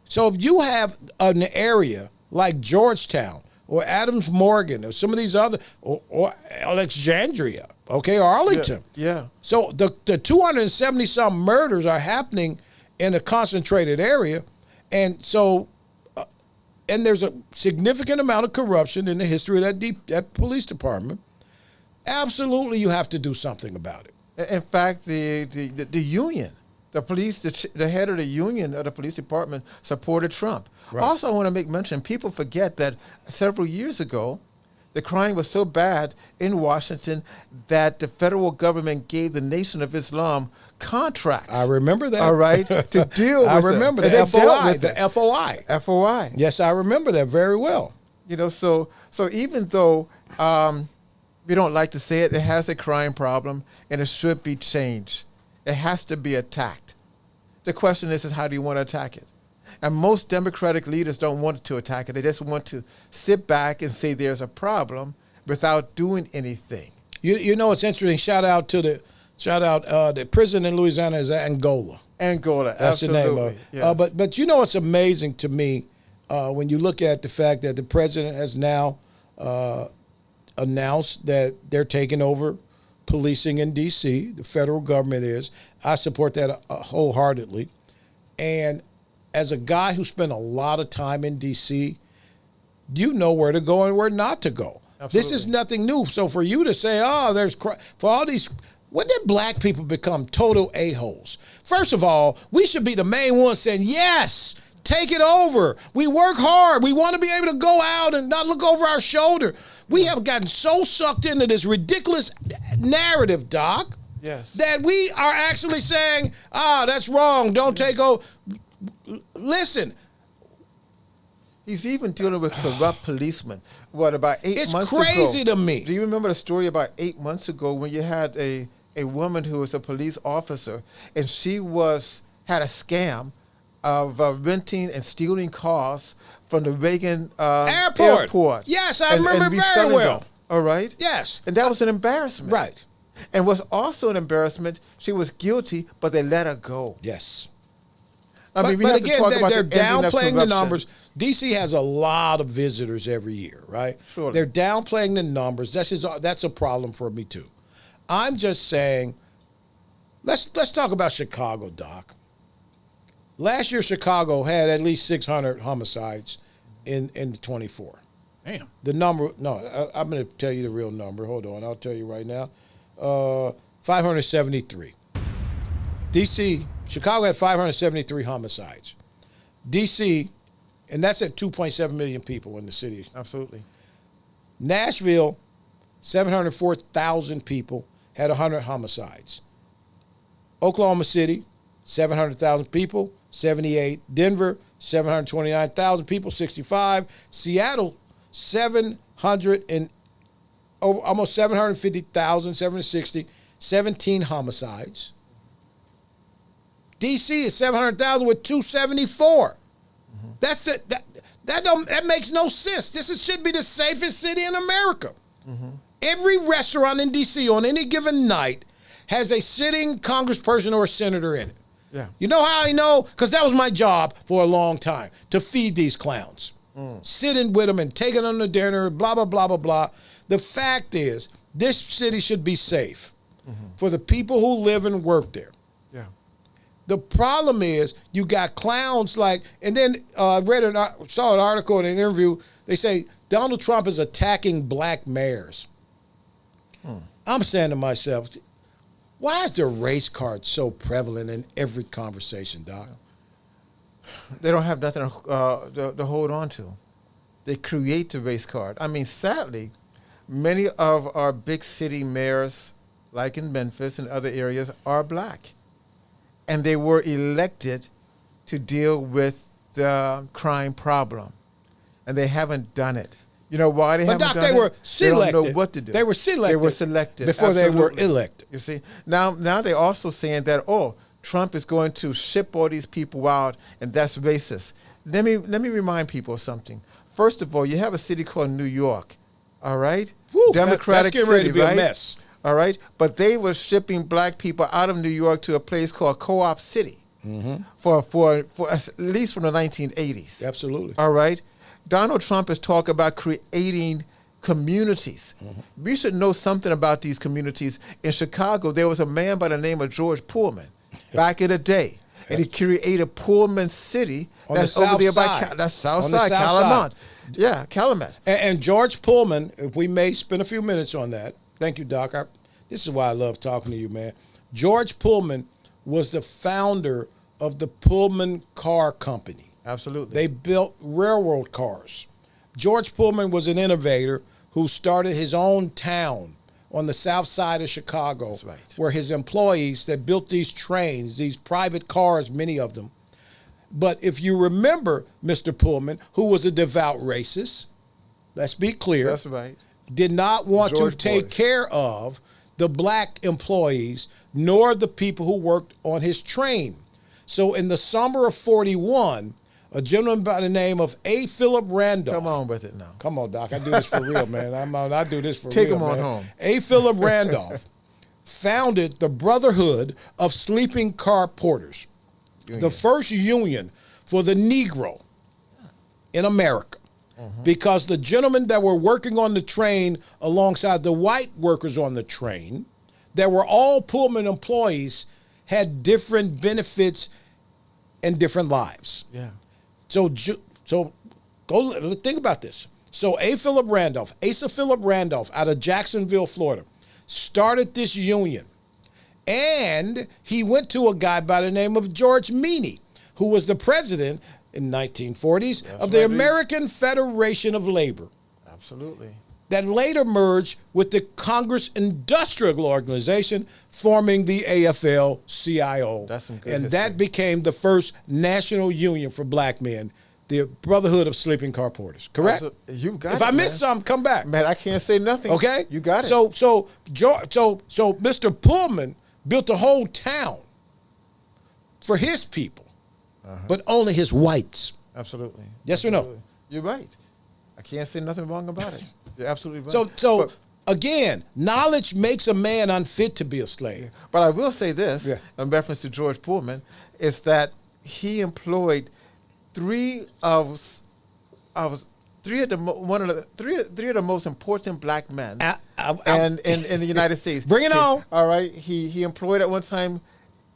So if you have an area like Georgetown or Adams Morgan or some of these other, or Alexandria, okay, or Arlington. Yeah. So the 270-some murders are happening in a concentrated area, and so and there's a significant amount of corruption in the history of that police department. Absolutely, you have to do something about it. In fact, the union, the police, the head of the union of the police department supported Trump. Right. Also, I want to make mention, people forget that several years ago, the crime was so bad in Washington that the federal government gave the Nation of Islam contracts. I remember that. All right, to deal with I remember it. the And they dealt FOI. with The it. FOI. FOI. Yes, I remember that very well. You know, so even though we don't like to say it, it has a crime problem and it should be changed. It has to be attacked. The question is how do you want to attack it? And most Democratic leaders don't want to attack it. They just want to sit back and say there's a problem without doing anything. You know, it's interesting. Shout out the prison in Louisiana is Angola. Angola, That's absolutely. the name of it. Yes. But you know, it's amazing to me when you look at the fact that the president has now announced that they're taking over policing in D.C. The federal government is. I support that wholeheartedly. And as a guy who spent a lot of time in D.C., you know where to go and where not to go. Absolutely. This is nothing new. So for you to say, oh, there's for all these, when did black people become total a-holes? First of all, we should be the main ones saying, yes, take it over. We work hard. We want to be able to go out and not look over our shoulder. We have gotten so sucked into this ridiculous narrative, Doc, Yes. that we are actually saying, that's wrong. Don't take over. Listen. He's even dealing with corrupt policemen. What, about 8 It's months ago? crazy to me. Do you remember the story about 8 months ago when you had a woman who was a police officer and she had a scam of renting and stealing cars from the Reagan airport. Yes, I remember very reselling well. them. All right? Yes. And that was an embarrassment. Right. And was also an embarrassment, she was guilty, but they let her go. Yes. I mean, we but have again, to talk about they're the ending of downplaying the corruption. numbers. D.C. has a lot of visitors every year, right? Surely. They're downplaying the numbers. That's a problem for me too. I'm just saying, let's talk about Chicago, Doc. Last year, Chicago had at least 600 homicides in the 24. Damn. The number, no, I'm going to tell you the real number. Hold on, I'll tell you right now. 573. D.C., Chicago had 573 homicides. D.C., and that's at 2.7 million people in the city. Absolutely. Nashville, 704,000 people, had 100 homicides. Oklahoma City, 700,000 people, 78. Denver, 729,000 people, 65. Seattle, almost 750,000, 760, 17 homicides. D.C. is 700,000 with 274. That's it. That makes no sense. Should be the safest city in America. Every restaurant in D.C. on any given night has a sitting congressperson or a senator in it. Yeah. You know how I know? Because that was my job for a long time, to feed these clowns. Sitting with them and taking them to dinner, blah, blah, blah, blah, blah. The fact is, this city should be safe for the people who live and work there. Yeah. The problem is you got clowns like, and then saw an article in an interview. They say Donald Trump is attacking black mayors. I'm saying to myself, why is the race card so prevalent in every conversation, Doc? They don't have nothing to hold on to. They create the race card. I mean, sadly, many of our big city mayors, like in Memphis and other areas, are black. And they were elected to deal with the crime problem. And they haven't done it. You know why they haven't Doc, done it? they were selected. They don't know what to do. They were selected. They were selected. Before they were Absolutely. elected. You see? Now they're also saying that, Trump is going to ship all these people out, and that's racist. Let me remind people of something. First of all, you have a city called New York, all right? Whew, Democratic that's getting ready city, to be right? a mess. All right? But they were shipping black people out of New York to a place called Co-op City for at least from the 1980s. Absolutely. All right? Donald Trump is talking about creating communities. We should know something about these communities. In Chicago, there was a man by the name of George Pullman back in the day. And he created Pullman City. On That's the over south there side. by that's south On the side, south Calumet. side. Yeah, Calumet. And George Pullman, if we may spend a few minutes on that. Thank you, Doc. This is why I love talking to you, man. George Pullman was the founder of the Pullman Car Company. Absolutely. They built railroad cars. George Pullman was an innovator who started his own town on the south side of Chicago. That's right. Where his employees that built these trains, these private cars, many of them. But if you remember Mr. Pullman, who was a devout racist, let's be clear. That's right. Did not want George to take boys. care of the black employees nor the people who worked on his train. So in the summer of 41, a gentleman by the name of A. Philip Randolph. Come on with it now. Come on, Doc. I do this for real, man. I do this for Take real, him on man. home. A. Philip Randolph founded the Brotherhood of Sleeping Car Porters, the first union for the Negro in America. Because the gentlemen that were working on the train alongside the white workers on the train, that were all Pullman employees, had different benefits and different lives. Yeah. So go think about this. So Asa Philip Randolph out of Jacksonville, Florida, started this union. And he went to a guy by the name of George Meany, who was the president in 1940s of the American Federation of Labor. Absolutely. That later merged with the Congress Industrial Organization, forming the AFL-CIO. That's some good and history. that became the first national union for black men, the Brotherhood of Sleeping Car Porters. Correct? You got if it, I missed man. something, come back. Man, I can't say nothing. Okay? You got it. So Mr. Pullman built a whole town for his people, but only his whites. Absolutely. Yes or no? Absolutely. You're right. I can't say nothing wrong about it. You're absolutely right. So again, knowledge makes a man unfit to be a slave. But I will say this, Yeah. in reference to George Pullman, is that he employed three of the most important black men in the United States. Bring it on. All right. He employed at one time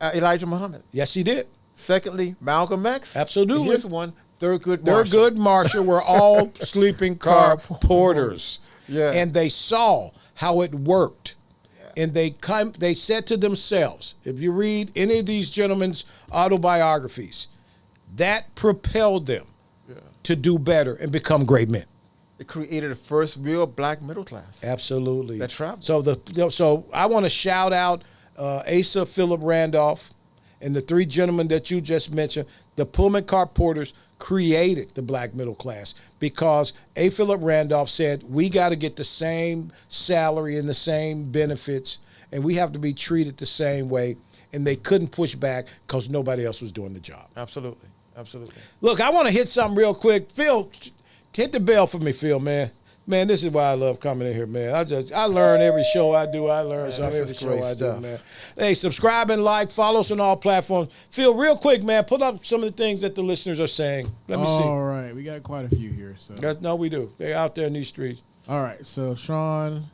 Elijah Muhammad. Yes, he did. Secondly, Malcolm X. Absolutely. Here's one. Thurgood Marshall. Thurgood Marshall were all sleeping car porters. Yeah. And they saw how it worked. And they said to themselves, if you read any of these gentlemen's autobiographies, that propelled them to do better and become great men. It created the first real black middle class. Absolutely. That traveled. So I want to shout out Asa Philip Randolph and the three gentlemen that you just mentioned. The Pullman car porters created the black middle class because A. Philip Randolph said, we got to get the same salary and the same benefits, and we have to be treated the same way. And they couldn't push back because nobody else was doing the job. Absolutely. Absolutely. Look, I want to hit something real quick. Phil, hit the bell for me, Phil, man. Man, this is why I love coming in here, man. I learn every show I do. I learn something every show I do, man. Hey, subscribe and like. Follow us on all platforms. Phil, real quick, man, put up some of the things that the listeners are saying. Let me see. All right. We got quite a few here. So. No, we do. They're out there in these streets. All right. So, Sean,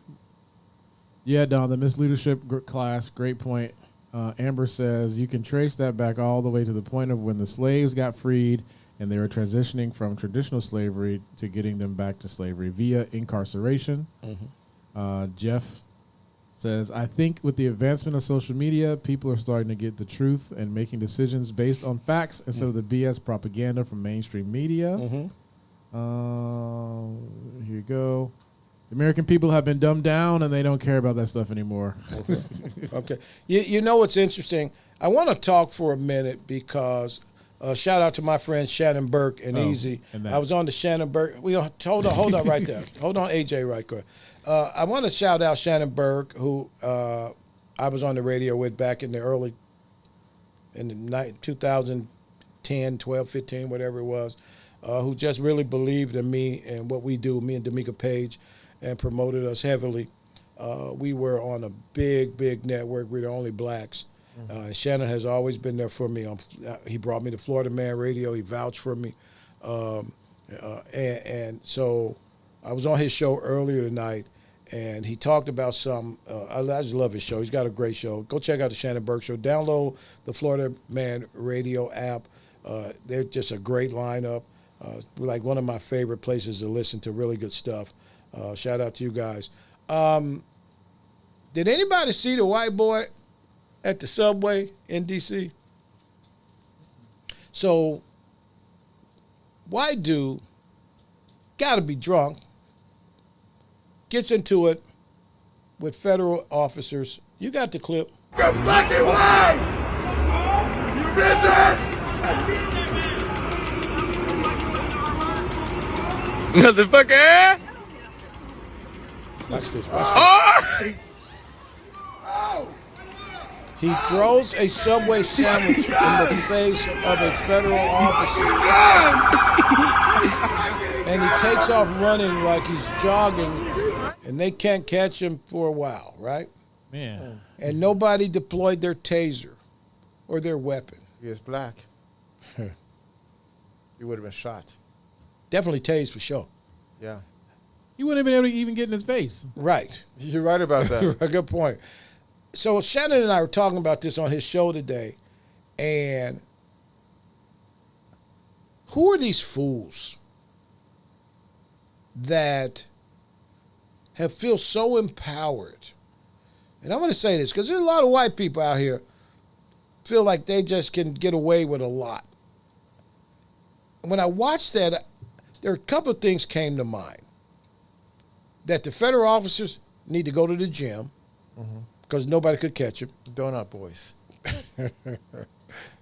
yeah, Don, the misleadership class, great point. Amber says, you can trace that back all the way to the point of when the slaves got freed and they were transitioning from traditional slavery to getting them back to slavery via incarceration. Jeff says, I think with the advancement of social media, people are starting to get the truth and making decisions based on facts instead of the BS propaganda from mainstream media. Here you go. The American people have been dumbed down, and they don't care about that stuff anymore. Okay. You know what's interesting? I want to talk for a minute because shout out to my friend Shannon Burke and Easy. I was on the Shannon Burke. Hold on right there. Hold on, AJ, right quick. I want to shout out Shannon Burke, who I was on the radio with back in the 2010, 12, 15, whatever it was, who just really believed in me and what we do, me and D'Amica Page, and promoted us heavily. We were on a big network. We're the only blacks. Shannon has always been there for me. He brought me to Florida Man Radio. He vouched for me. And so I was on his show earlier tonight, and he talked about I just love his show. He's got a great show. Go check out the Shannon Burke Show. Download the Florida Man Radio app. They're just a great lineup. Like one of my favorite places to listen to really good stuff. Shout out to you guys. Did anybody see the white boy at the subway in D.C.? So, white dude, gotta be drunk, gets into it with federal officers. You got the clip. You're fucking white! You risen! Motherfucker! Watch this. Watch this. He throws a Subway sandwich in the face of a federal officer. And he takes off running like he's jogging, and they can't catch him for a while, right? Man. And nobody deployed their taser or their weapon. He is black. He would have been shot. Definitely tased for sure. Yeah. He wouldn't have been able to even get in his face. Right. You're right about that. Good point. So Shannon and I were talking about this on his show today, and who are these fools that feel so empowered? And I want to say this because there's a lot of white people out here feel like they just can get away with a lot. When I watched that, there are a couple of things came to mind. That the federal officers need to go to the gym because nobody could catch him. Donut boys.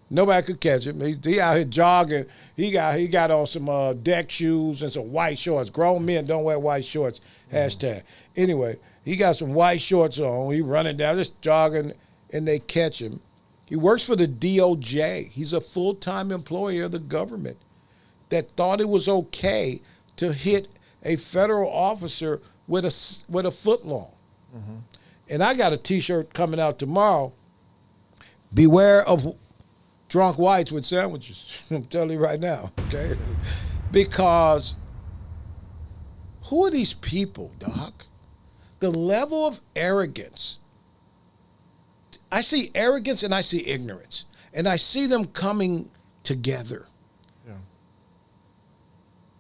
Nobody could catch him. He out here jogging. He got on some deck shoes and some white shorts. Grown men don't wear white shorts. Hashtag. Anyway, he got some white shorts on. He running down, just jogging, and they catch him. He works for the DOJ. He's a full-time employee of the government that thought it was okay to hit a federal officer with a foot long. And I got a T-shirt coming out tomorrow. Beware of drunk whites with sandwiches. I'm telling you right now, okay? Because who are these people, Doc? The level of arrogance. I see arrogance and I see ignorance. And I see them coming together. Yeah.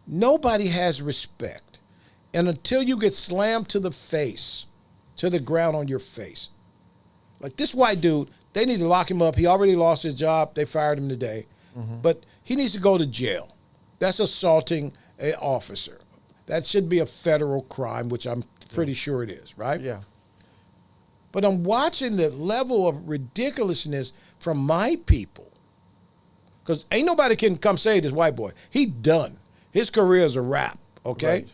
Nobody has respect. And until you get slammed to the face to the ground on your face. Like this white dude, they need to lock him up. He already lost his job. They fired him today. But he needs to go to jail. That's assaulting an officer. That should be a federal crime, which I'm pretty sure it is, right? Yeah. But I'm watching the level of ridiculousness from my people. Because ain't nobody can come say this white boy. He done. His career is a wrap, okay? Right.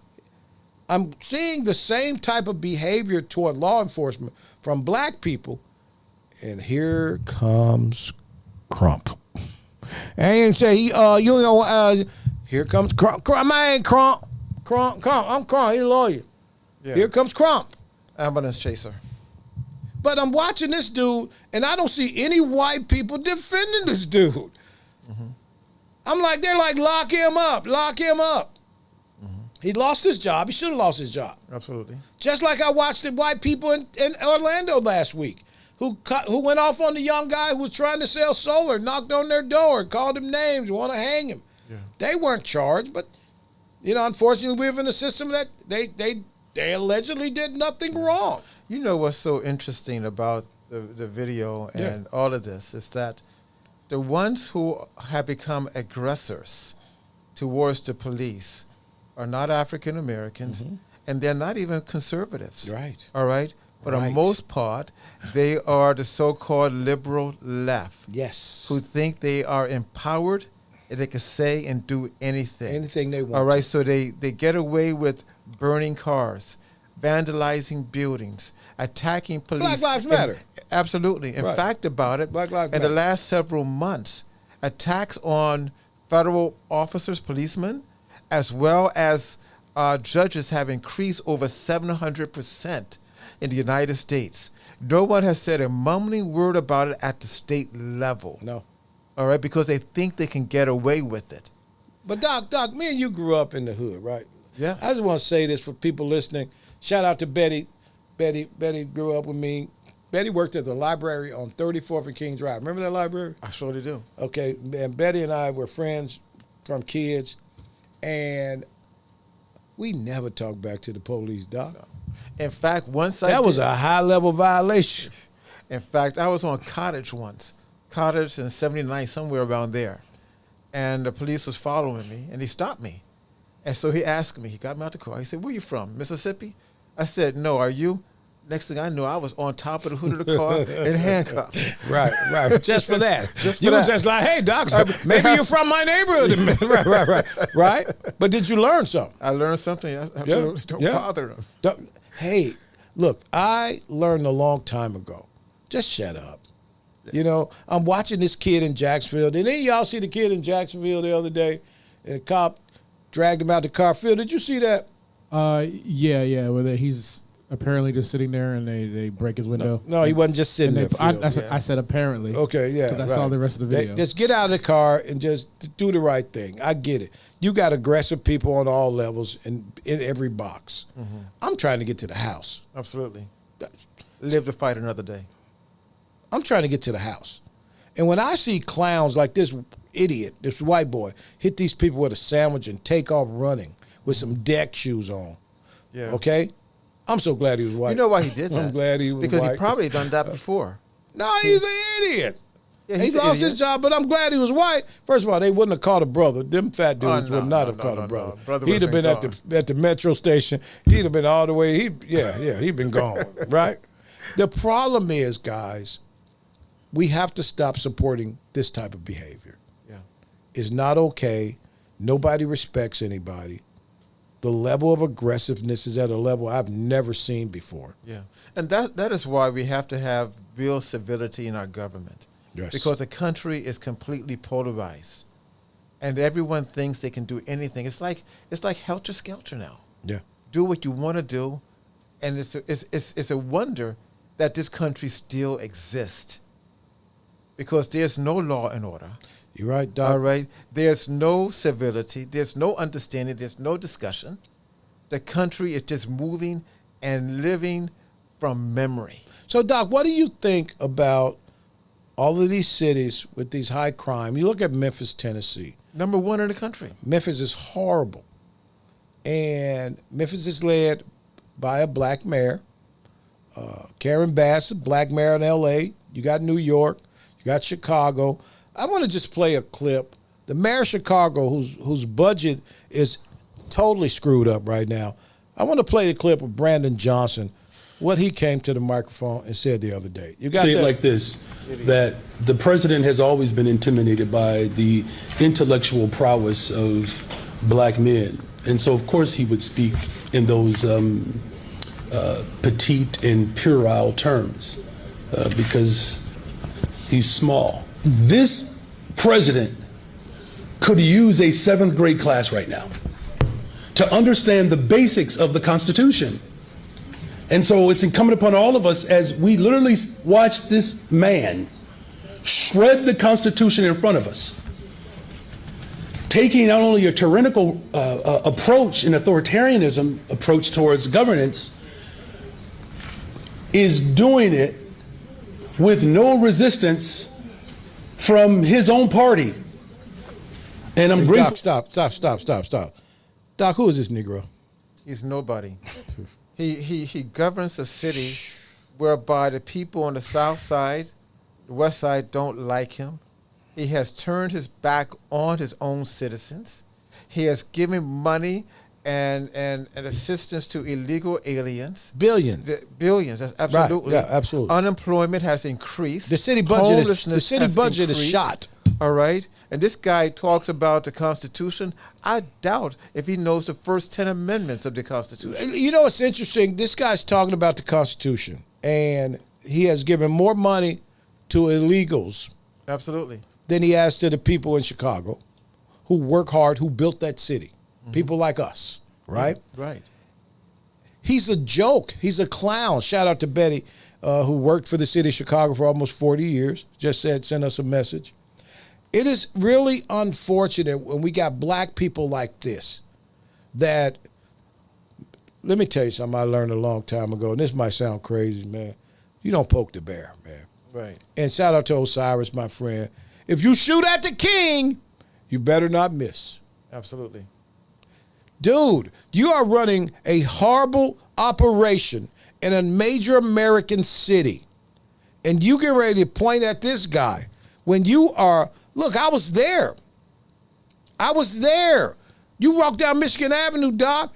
I'm seeing the same type of behavior toward law enforcement from black people. And here comes Crump. I ain't say, you know, here comes Crump. I ain't Crump. Crump. I'm Crump. He's a lawyer. Yeah. Here comes Crump. Ambulance chaser. But I'm watching this dude, and I don't see any white people defending this dude. I'm like, they're like, lock him up, lock him up. He lost his job. He should have lost his job. Absolutely. Just like I watched the white people in Orlando last week who went off on the young guy who was trying to sell solar, knocked on their door, called him names, want to hang him. Yeah. They weren't charged, but, you know, unfortunately, we live in a system that they allegedly did nothing wrong. You know what's so interesting about the video and all of this is that the ones who have become aggressors towards the police are not African Americans, and they're not even conservatives. Right. All right? But Right. on most part, they are the so-called liberal left. Yes. Who think they are empowered and they can say and do anything. Anything they want. All right, so they get away with burning cars, vandalizing buildings, attacking police. Black Lives Matter. Absolutely. In Right. fact about it, Black Lives in the Matter. last several months, attacks on federal officers, policemen, as well as judges have increased over 700% in the United States. No one has said a mumbling word about it at the state level. No. All right, because they think they can get away with it. But Doc, me and you grew up in the hood, right? Yes. I just want to say this for people listening. Shout out to Betty. Betty grew up with me. Betty worked at the library on 34th and Kings Drive. Remember that library? I surely do. Okay, and Betty and I were friends from kids, and we never talked back to the police, Doc. In fact, once I That was did- a high-level violation. In fact, I was on Cottage once. Cottage in 79, somewhere around there. And the police was following me, and he stopped me. And so he asked me, he got me out the car. He said, where you from, Mississippi? I said, no, are you? Next thing I knew, I was on top of the hood of the car in handcuffs. Right. Just for that. Just you for were that. just like, hey, Doc, maybe you're from my neighborhood. Right? But did you learn something? I learned something. Absolutely. Don't bother them. Hey, look, I learned a long time ago. Just shut up. You know, I'm watching this kid in Jacksonville. Did any of y'all see the kid in Jacksonville the other day? And the cop dragged him out the car. Phil, did you see that? Yeah. Where he's apparently just sitting there and they break his window. No, he wasn't just sitting And there. Phil. I said apparently. Okay, yeah. Because I saw the rest of the video. Just get out of the car and just do the right thing. I get it. You got aggressive people on all levels and in every box. I'm trying to get to the house. Absolutely. Live to fight another day. I'm trying to get to the house. And when I see clowns like this idiot, this white boy, hit these people with a sandwich and take off running with some deck shoes on, Yeah. okay? I'm so glad he was white. You know why he did that? I'm glad he was because white. he probably done that before. No, he's an idiot. Yeah, he he's an lost idiot. his job, but I'm glad he was white. First of all, they wouldn't have caught a brother. Them fat dudes would not have caught a brother. Brother He'd have would've been been at the metro station. He'd have been all the way. He'd been gone, right? The problem is, guys, we have to stop supporting this type of behavior. Yeah. It's not okay. Nobody respects anybody. The level of aggressiveness is at a level I've never seen before. Yeah. And that is why we have to have real civility in our government. Yes. Because the country is completely polarized. And everyone thinks they can do anything. It's like helter-skelter now. Yeah. Do what you want to do. And it's a wonder that this country still exists. Because there's no law and order. You're right, Doc. All right. There's no civility. There's no understanding. There's no discussion. The country is just moving and living from memory. So, Doc, what do you think about all of these cities with these high crime? You look at Memphis, Tennessee. Number one in the country. Memphis is horrible. And Memphis is led by a black mayor. Karen Bassett, black mayor in L.A. You got New York. You got Chicago. I want to just play a clip. The mayor of Chicago, whose budget is totally screwed up right now. I want to play the clip of Brandon Johnson, what he came to the microphone and said the other day. You got Say that? it like this, that the president has always been intimidated by the intellectual prowess of black men. And so, of course, he would speak in those petite and puerile terms because he's small. This president could use a 7th grade class right now to understand the basics of the Constitution. And so it's incumbent upon all of us as we literally watch this man shred the Constitution in front of us, taking not only a tyrannical approach, an authoritarianism approach towards governance, is doing it with no resistance from his own party. And I'm grateful. Doc, stop. Doc, who is this Negro? He's nobody. He governs a city whereby the people on the south side, the west side don't like him. He has turned his back on his own citizens. He has given money and assistance to illegal aliens. Billions. Billions, that's absolutely. Right. Yeah, absolutely. Unemployment has increased. The city budget is shot. All right. And this guy talks about the Constitution. I doubt if he knows the first 10 amendments of the Constitution. You know what's interesting? This guy's talking about the Constitution, and he has given more money to illegals Absolutely. than he has to the people in Chicago who work hard, who built that city. People like us, right? Right. He's a joke. He's a clown. Shout out to Betty, who worked for the city of Chicago for almost 40 years. Just sent us a message. It is really unfortunate when we got black people like this that, let me tell you something I learned a long time ago, and this might sound crazy, man. You don't poke the bear, man. Right. And shout out to Osiris, my friend. If you shoot at the king, you better not miss. Absolutely. Dude, you are running a horrible operation in a major American city, and you get ready to point at this guy when you are, look, I was there. You walk down Michigan Avenue, Doc,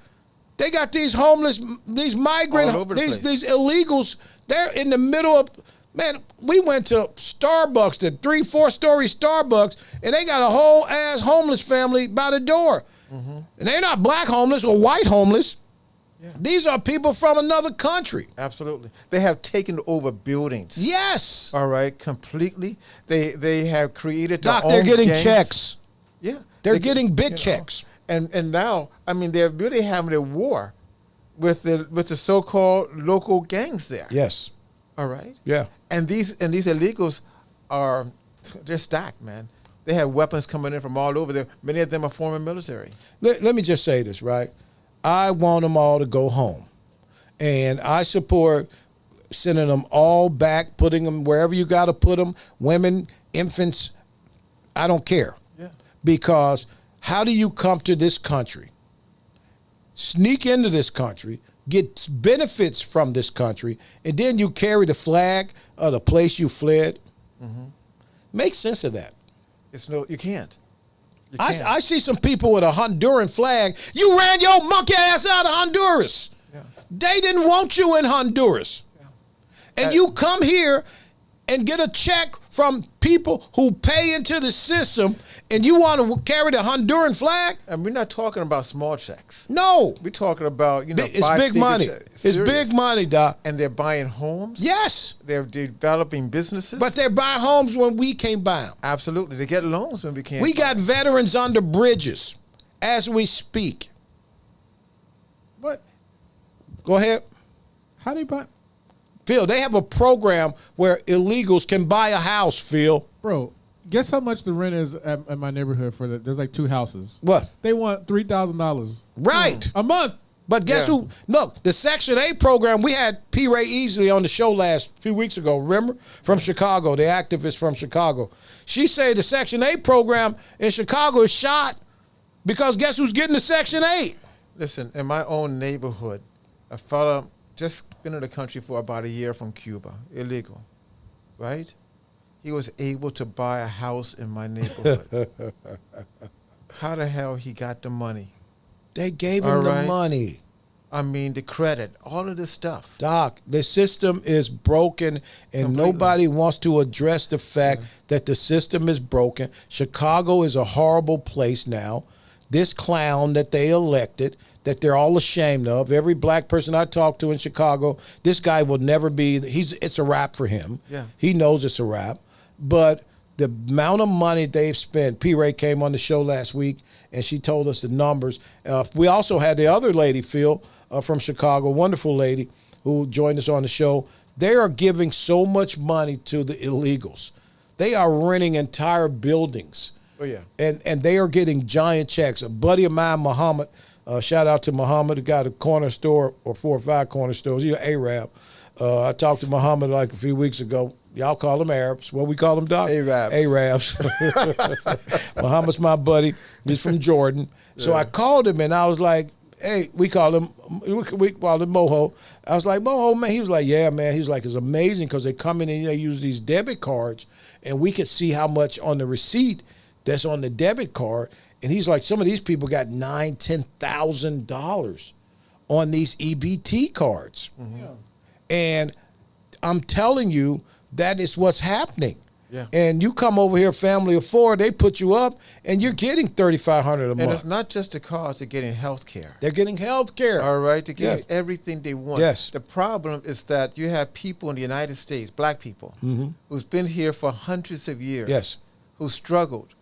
they got these homeless, these migrant, All over the place. these illegals, they're in the middle of, man, we went to Starbucks, the 3-4-story Starbucks, and they got a whole ass homeless family by the door. And they're not black homeless or white homeless. Yeah. These are people from another country. Absolutely. They have taken over buildings. Yes. All right, completely. They have created their Doc, own they're getting gangs. checks. Yeah. They're getting big checks. And now, I mean, they're really having a war with the so-called local gangs there. Yes. All right. Yeah. And these illegals they're stacked, man. They have weapons coming in from all over there. Many of them are former military. Let me just say this, right? I want them all to go home. And I support sending them all back, putting them wherever you got to put them, women, infants, I don't care. Yeah. Because how do you come to this country, sneak into this country, get benefits from this country, and then you carry the flag of the place you fled? Make sense of that. You can't. You can't. I see some people with a Honduran flag. You ran your monkey ass out of Honduras. Yeah. They didn't want you in Honduras. Yeah. And you come here and get a check from people who pay into the system, and you want to carry the Honduran flag? And we're not talking about small checks. No. We're talking about, It's big five-figure money. checks. It's Serious. big money, Doc. And they're buying homes. Yes. They're developing businesses. But they buy homes when we can't buy them. Absolutely. They get loans when we can't. We buy got them. veterans under bridges as we speak. What? Go ahead. How do you buy? Phil, they have a program where illegals can buy a house, Phil. Bro, guess how much the rent is at my neighborhood for there's like 2 houses. What? They want $3,000 Right. a month. But guess Yeah. who? Look, the Section 8 program, we had P. Ray Easley on the show few weeks ago, remember? From Chicago, the activist from Chicago. She said the Section 8 program in Chicago is shot because guess who's getting the Section 8? Listen, in my own neighborhood, a fella just been in the country for about a year from Cuba, illegal, right? He was able to buy a house in my neighborhood. How the hell he got the money? They gave him All the right. money. I mean, the credit, all of this stuff. Doc, the system is broken, and Completely. nobody wants to address the fact that the system is broken. Chicago is a horrible place now. This clown that they elected, that they're all ashamed of, every black person I talk to in Chicago, this guy will never be, it's a wrap for him. Yeah. He knows it's a wrap. But the amount of money they've spent, P. Ray came on the show last week, and she told us the numbers. We also had the other lady, Phil, from Chicago, wonderful lady, who joined us on the show. They are giving so much money to the illegals. They are renting entire buildings. Oh, yeah. And they are getting giant checks. A buddy of mine, Muhammad, shout out to Muhammad, who got a corner store or 4 or 5 corner stores. He's an Arab. I talked to Muhammad like a few weeks ago. Y'all call them Arabs. What we call them, Doc? Arabs. Arabs. Muhammad's my buddy. He's from Jordan. So I called him and I was like, hey, we call him Moho. I was like, Moho, man. He was like, yeah, man. He was like, it's amazing because they come in and they use these debit cards and we could see how much on the receipt that's on the debit card. And he's like, some of these people got $9,000, $10,000 on these EBT cards. And I'm telling you, that is what's happening. Yeah. And you come over here, family of 4, they put you up, and you're getting $3,500 a month. And it's not just the cars, they're getting health care. They're getting health care. All right, they're getting Yes. everything they want. Yes. The problem is that you have people in the United States, black people, who's been here for hundreds of years. Yes. Who struggled,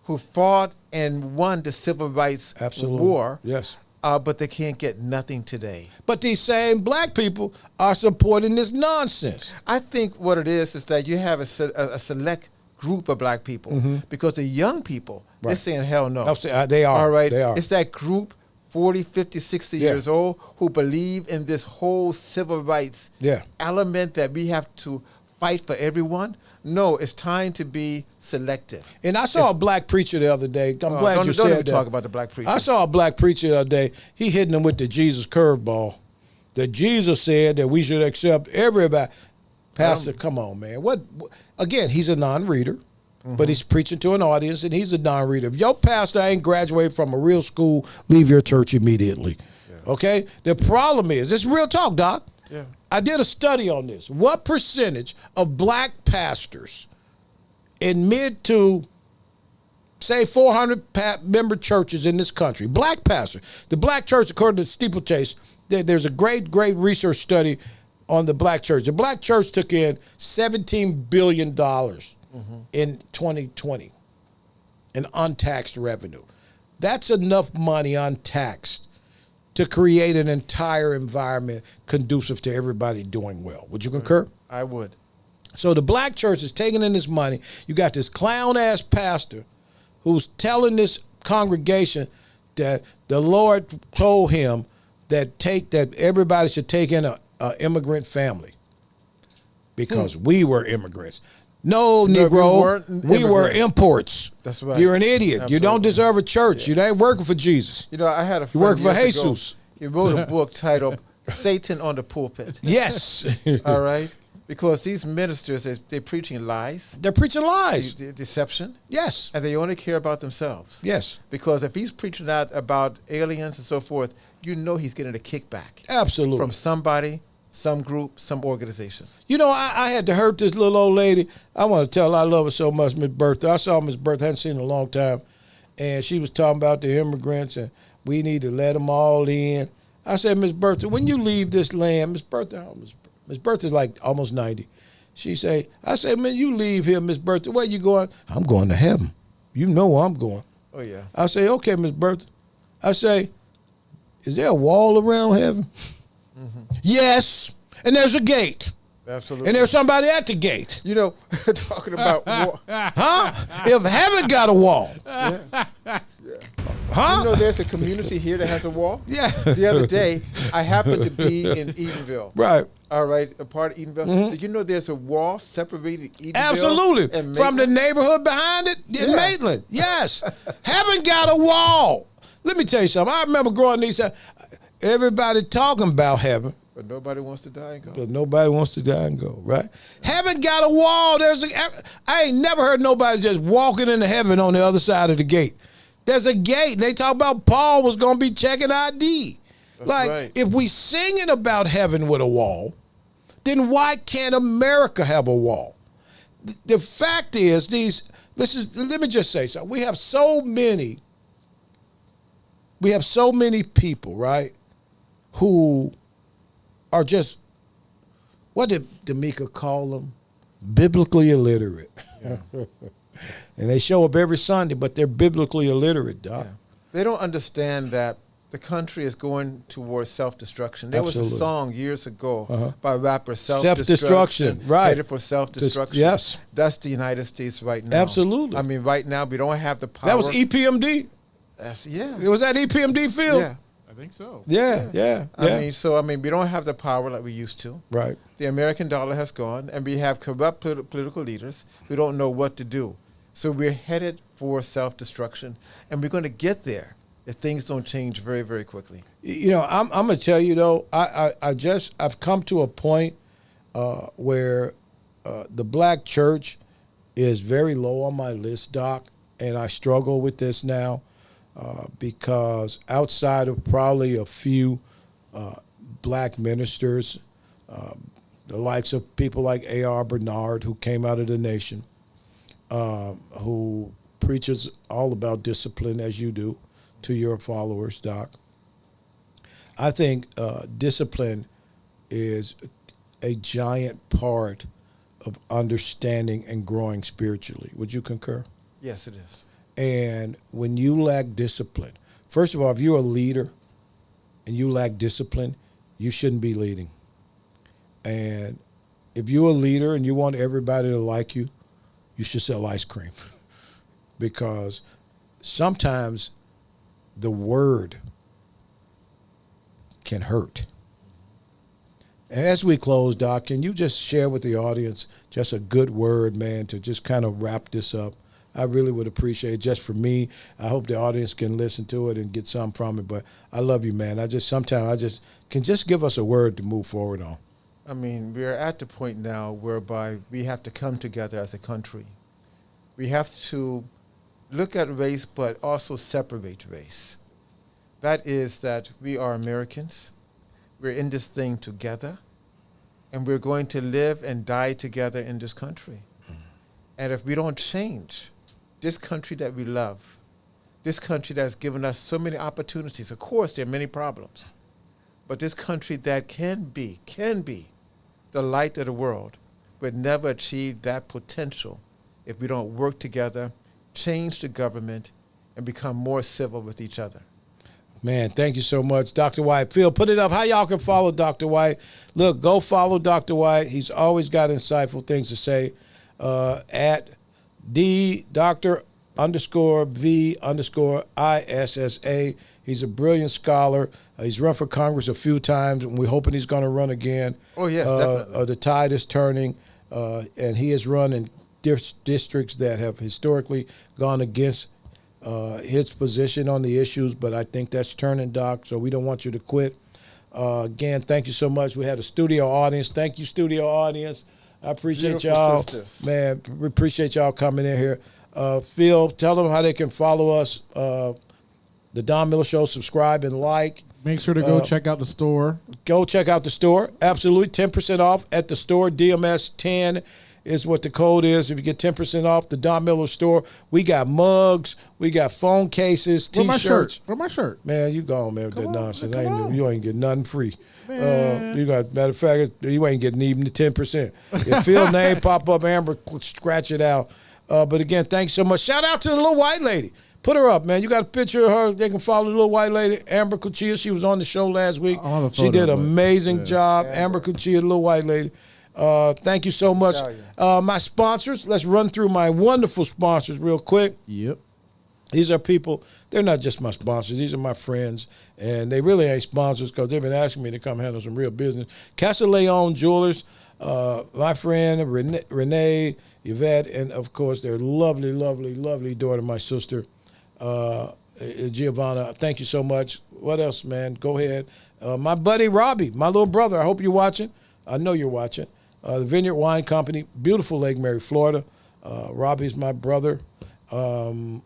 who fought and won the Civil Rights Absolutely. War. Yes. But they can't get nothing today. But these same black people are supporting this nonsense. I think what it is that you have a select group of black people because the young people, they're Right. saying hell no. No, they are. All right. They are. It's that group, 40, 50, 60 Yeah. years old, who believe in this whole civil rights Yeah. element that we have to fight for everyone. No, it's time to be selective. And I saw a black preacher the other day. I'm glad don't you even said that. talk about the black preachers. I saw a black preacher the other day. He hitting them with the Jesus curveball. That Jesus said that we should accept everybody. Pastor, come on, man. What? Again, he's a non-reader, but he's preaching to an audience, and he's a non-reader. If your pastor ain't graduated from a real school, leave your church immediately. Okay? The problem is, it's real talk, Doc. Yeah. I did a study on this. What percentage of black pastors in mid to, say, 400 member churches in this country, black pastors, the black church, according to Steeplechase, there's a great research study on the black church. The black church took in $17 billion in 2020 in untaxed revenue. That's enough money untaxed to create an entire environment conducive to everybody doing well. Would you concur? I would. So the black church is taking in this money. You got this clown-ass pastor who's telling this congregation that the Lord told him that everybody should take in an immigrant family because we were immigrants. No, Negro, we were imports. That's right. You're an idiot. You don't Absolutely. deserve a church. You ain't working for Jesus. You know, I had a You friend work for years ago. Jesus. He wrote a book titled Satan on the Pulpit. Yes. All right? Because these ministers, they're preaching lies, They're preaching lies. deception, Yes. and they only care about themselves. Yes. Because if he's preaching out about aliens and so forth, you know he's getting a kickback Absolutely. from somebody, some group, some organization. You know, I had to hurt this little old lady. I want to tell her I love her so much, Miss Bertha. I saw Miss Bertha, hadn't seen her in a long time, and she was talking about the immigrants, and we need to let them all in. I said, Miss Bertha, when you leave this land, Miss Bertha's like almost 90. I said, man, you leave here, Miss Bertha. Where you going? I'm going to heaven. You know where I'm going. Oh, yeah. I say, okay, Miss Bertha. I say, is there a wall around heaven? Yes. And there's a gate. Absolutely. And there's somebody at the gate. You know, talking about war. Huh? If heaven got a wall. Huh? You know, there's a community here that has a wall. Yeah. The other day, I happened to be in Edenville. Right. All right, a part of Edenville. Did you know there's a wall separating Edenville? Absolutely. and From the Maitland? neighborhood behind it in Yeah. Maitland. Yes. Heaven got a wall. Let me tell you something. I remember growing these, everybody talking about heaven. But nobody wants to die and go. But nobody wants to die and go, right? Heaven got a wall. I ain't never heard nobody just walking into heaven on the other side of the gate. There's a gate. And they talk about Paul was going to be checking ID. That's like, right. if we singing about heaven with a wall, then why can't America have a wall? The fact is, let me just say something. We have so many people, right, who are just, what did D'Amica call them? Biblically illiterate. Yeah. And they show up every Sunday, but they're biblically illiterate, Doc. Yeah. They don't understand that the country is going towards self-destruction. There was a song years ago by rapper Self-Destruction, right. Headed for self-destruction. Yes. That's the United States right now. Absolutely. I mean, right now, we don't have the power. That was EPMD? Yeah. Was that EPMD Phil? Yeah. I think so. Yeah. I mean, we don't have the power like we used to. Right. The American dollar has gone, and we have corrupt political leaders who don't know what to do. So we're headed for self-destruction, and we're going to get there if things don't change very, very quickly. You know, I'm going to tell you though, I've come to a point where the black church is very low on my list, Doc, and I struggle with this now. Because outside of probably a few black ministers, the likes of people like A.R. Bernard, who came out of the nation, who preaches all about discipline, as you do, to your followers, Doc. I think discipline is a giant part of understanding and growing spiritually. Would you concur? Yes, it is. And when you lack discipline, first of all, if you're a leader and you lack discipline, you shouldn't be leading. And if you're a leader and you want everybody to like you, you should sell ice cream. Because sometimes the word can hurt. And as we close, Doc, can you just share with the audience just a good word, man, to just kind of wrap this up? I really would appreciate it just for me. I hope the audience can listen to it and get something from it. But I love you, man. Sometimes can just give us a word to move forward on. I mean, we're at the point now whereby we have to come together as a country. We have to look at race, but also separate race. That is that we are Americans. We're in this thing together, and we're going to live and die together in this country. And if we don't change this country that we love, this country that's given us so many opportunities, of course there are many problems, but this country that can be the light of the world would never achieve that potential if we don't work together, change the government, and become more civil with each other. Man, thank you so much, Dr. White. Phil, put it up. How y'all can follow Dr. White? Look, go follow Dr. White. He's always got insightful things to say. At D_V_ISSA. He's a brilliant scholar. He's run for Congress a few times, and we're hoping he's going to run again. Oh, yes, definitely. The tide is turning, and he has run in districts that have historically gone against his position on the issues, but I think that's turning, Doc, so we don't want you to quit. Again, thank you so much. We had a studio audience. Thank you, studio audience. I appreciate Beautiful y'all. sisters. Man, we appreciate y'all coming in here. Phil, tell them how they can follow us. The Don Miller Show, subscribe and like. Make sure to go check out the store. Go check out the store. Absolutely. 10% off at the store. DMS10 is what the code is. If you get 10% off the Don Miller store, we got mugs, we got phone cases, Where my T-shirts. shirt? Where my shirt? Man, you gone, man, with that nonsense. come on. You ain't getting nothing free. Man. You got, matter of fact, you ain't getting even the 10%. If Phil's name pop up, Amber, scratch it out. But again, thanks so much. Shout out to the little white lady. Put her up, man. You got a picture of her. They can follow the little white lady, Amber Cuchilla. She was on the show last week. I'll have a She photo, did an but- amazing job. Amber Cuchilla, the little white lady. Thank you so much. My sponsors, let's run through my wonderful sponsors real quick. Yep. These are people, they're not just my sponsors. These are my friends, and they really ain't sponsors because they've been asking me to come handle some real business. Casa Leon Jewelers, my friend Renee, Yvette, and, of course, their lovely, lovely, lovely daughter, my sister, Giovanna. Thank you so much. What else, man? Go ahead. My buddy Robbie, my little brother. I hope you're watching. I know you're watching. The Vineyard Wine Company, beautiful Lake Mary, Florida. Robbie's my brother. And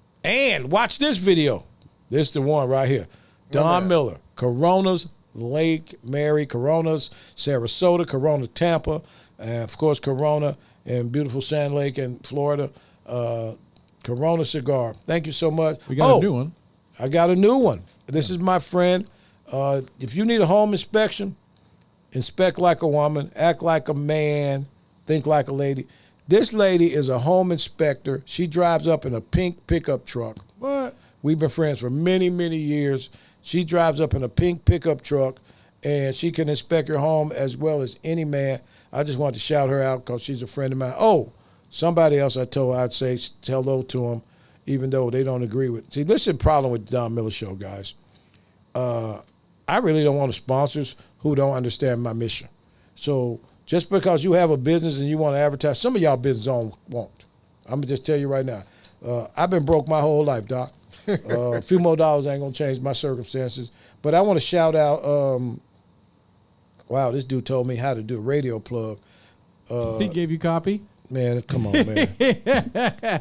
watch this video. This is the one right here. Don Miller, Coronas, Lake Mary, Coronas, Sarasota, Corona, Tampa, and of course Corona in beautiful Sand Lake in Florida. Corona cigar. Thank you so much. We got a new one. I got a new one. This is my friend. If you need a home inspection, inspect like a woman, act like a man, think like a lady. This lady is a home inspector. She drives up in a pink pickup truck. What? We've been friends for many, many years. She drives up in a pink pickup truck, and she can inspect your home as well as any man. I just want to shout her out because she's a friend of mine. Oh, somebody else I told I'd say hello to them, even though they don't agree with. See, this is the problem with the Don Miller Show, guys. I really don't want sponsors who don't understand my mission. So just because you have a business and you want to advertise, some of y'all business owners won't. I'm going to just tell you right now. I've been broke my whole life, Doc. A few more dollars ain't going to change my circumstances. But I want to shout out, wow, this dude told me how to do a radio plug. He gave you copy? Man, come on, man.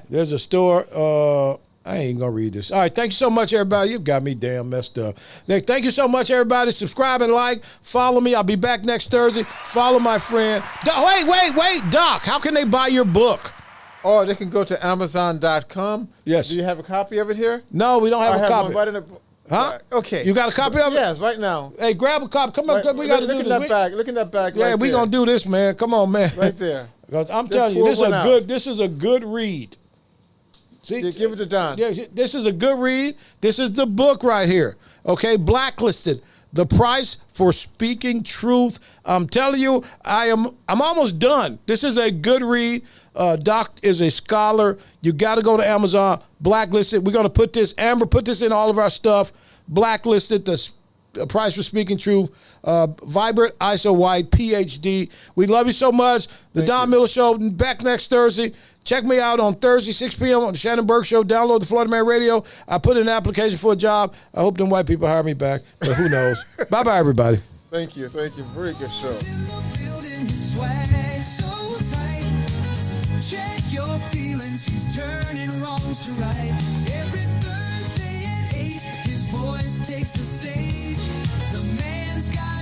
There's a store. I ain't even going to read this. All right, thank you so much, everybody. You've got me damn messed up. Thank you so much, everybody. Subscribe and like. Follow me. I'll be back next Thursday. Follow my friend. Wait, Doc. How can they buy your book? Oh, they can go to Amazon.com. Yes. Do you have a copy of it here? No, we don't have a copy. One right in the, Huh? Okay. You got a copy of it? Yes, right now. Hey, grab a copy. Come on, Right, we got to do look this. in that bag. Look in that bag. Yeah, right we there. gonna do this, man. Come on, man. Right there. Because I'm Just telling you, pull this is one a out. good. This is a good read. See, Yeah, give it to Don. Yeah, this is a good read. This is the book right here. Okay, Blacklisted: The Price for Speaking Truth. I'm telling you, I'm almost done. This is a good read. Doc is a scholar. You got to go to Amazon. Blacklisted. We're gonna put this. Amber, put this in all of our stuff. Blacklisted: The Price for Speaking Truth. Vibrant ISO White PhD. We love you so much. The Don Miller Show back next Thursday. Check me out on Thursday, 6 p.m. on the Shannon Burke Show. Download the Florida Man Radio. I put in an application for a job. I hope them white people hire me back, but who knows? Bye-bye, everybody. Thank you. Thank you. Very good show. Building his swag so tight. Check your feelings, he's turning wrongs to right. Every Thursday at 8, his voice takes the stage. The man's got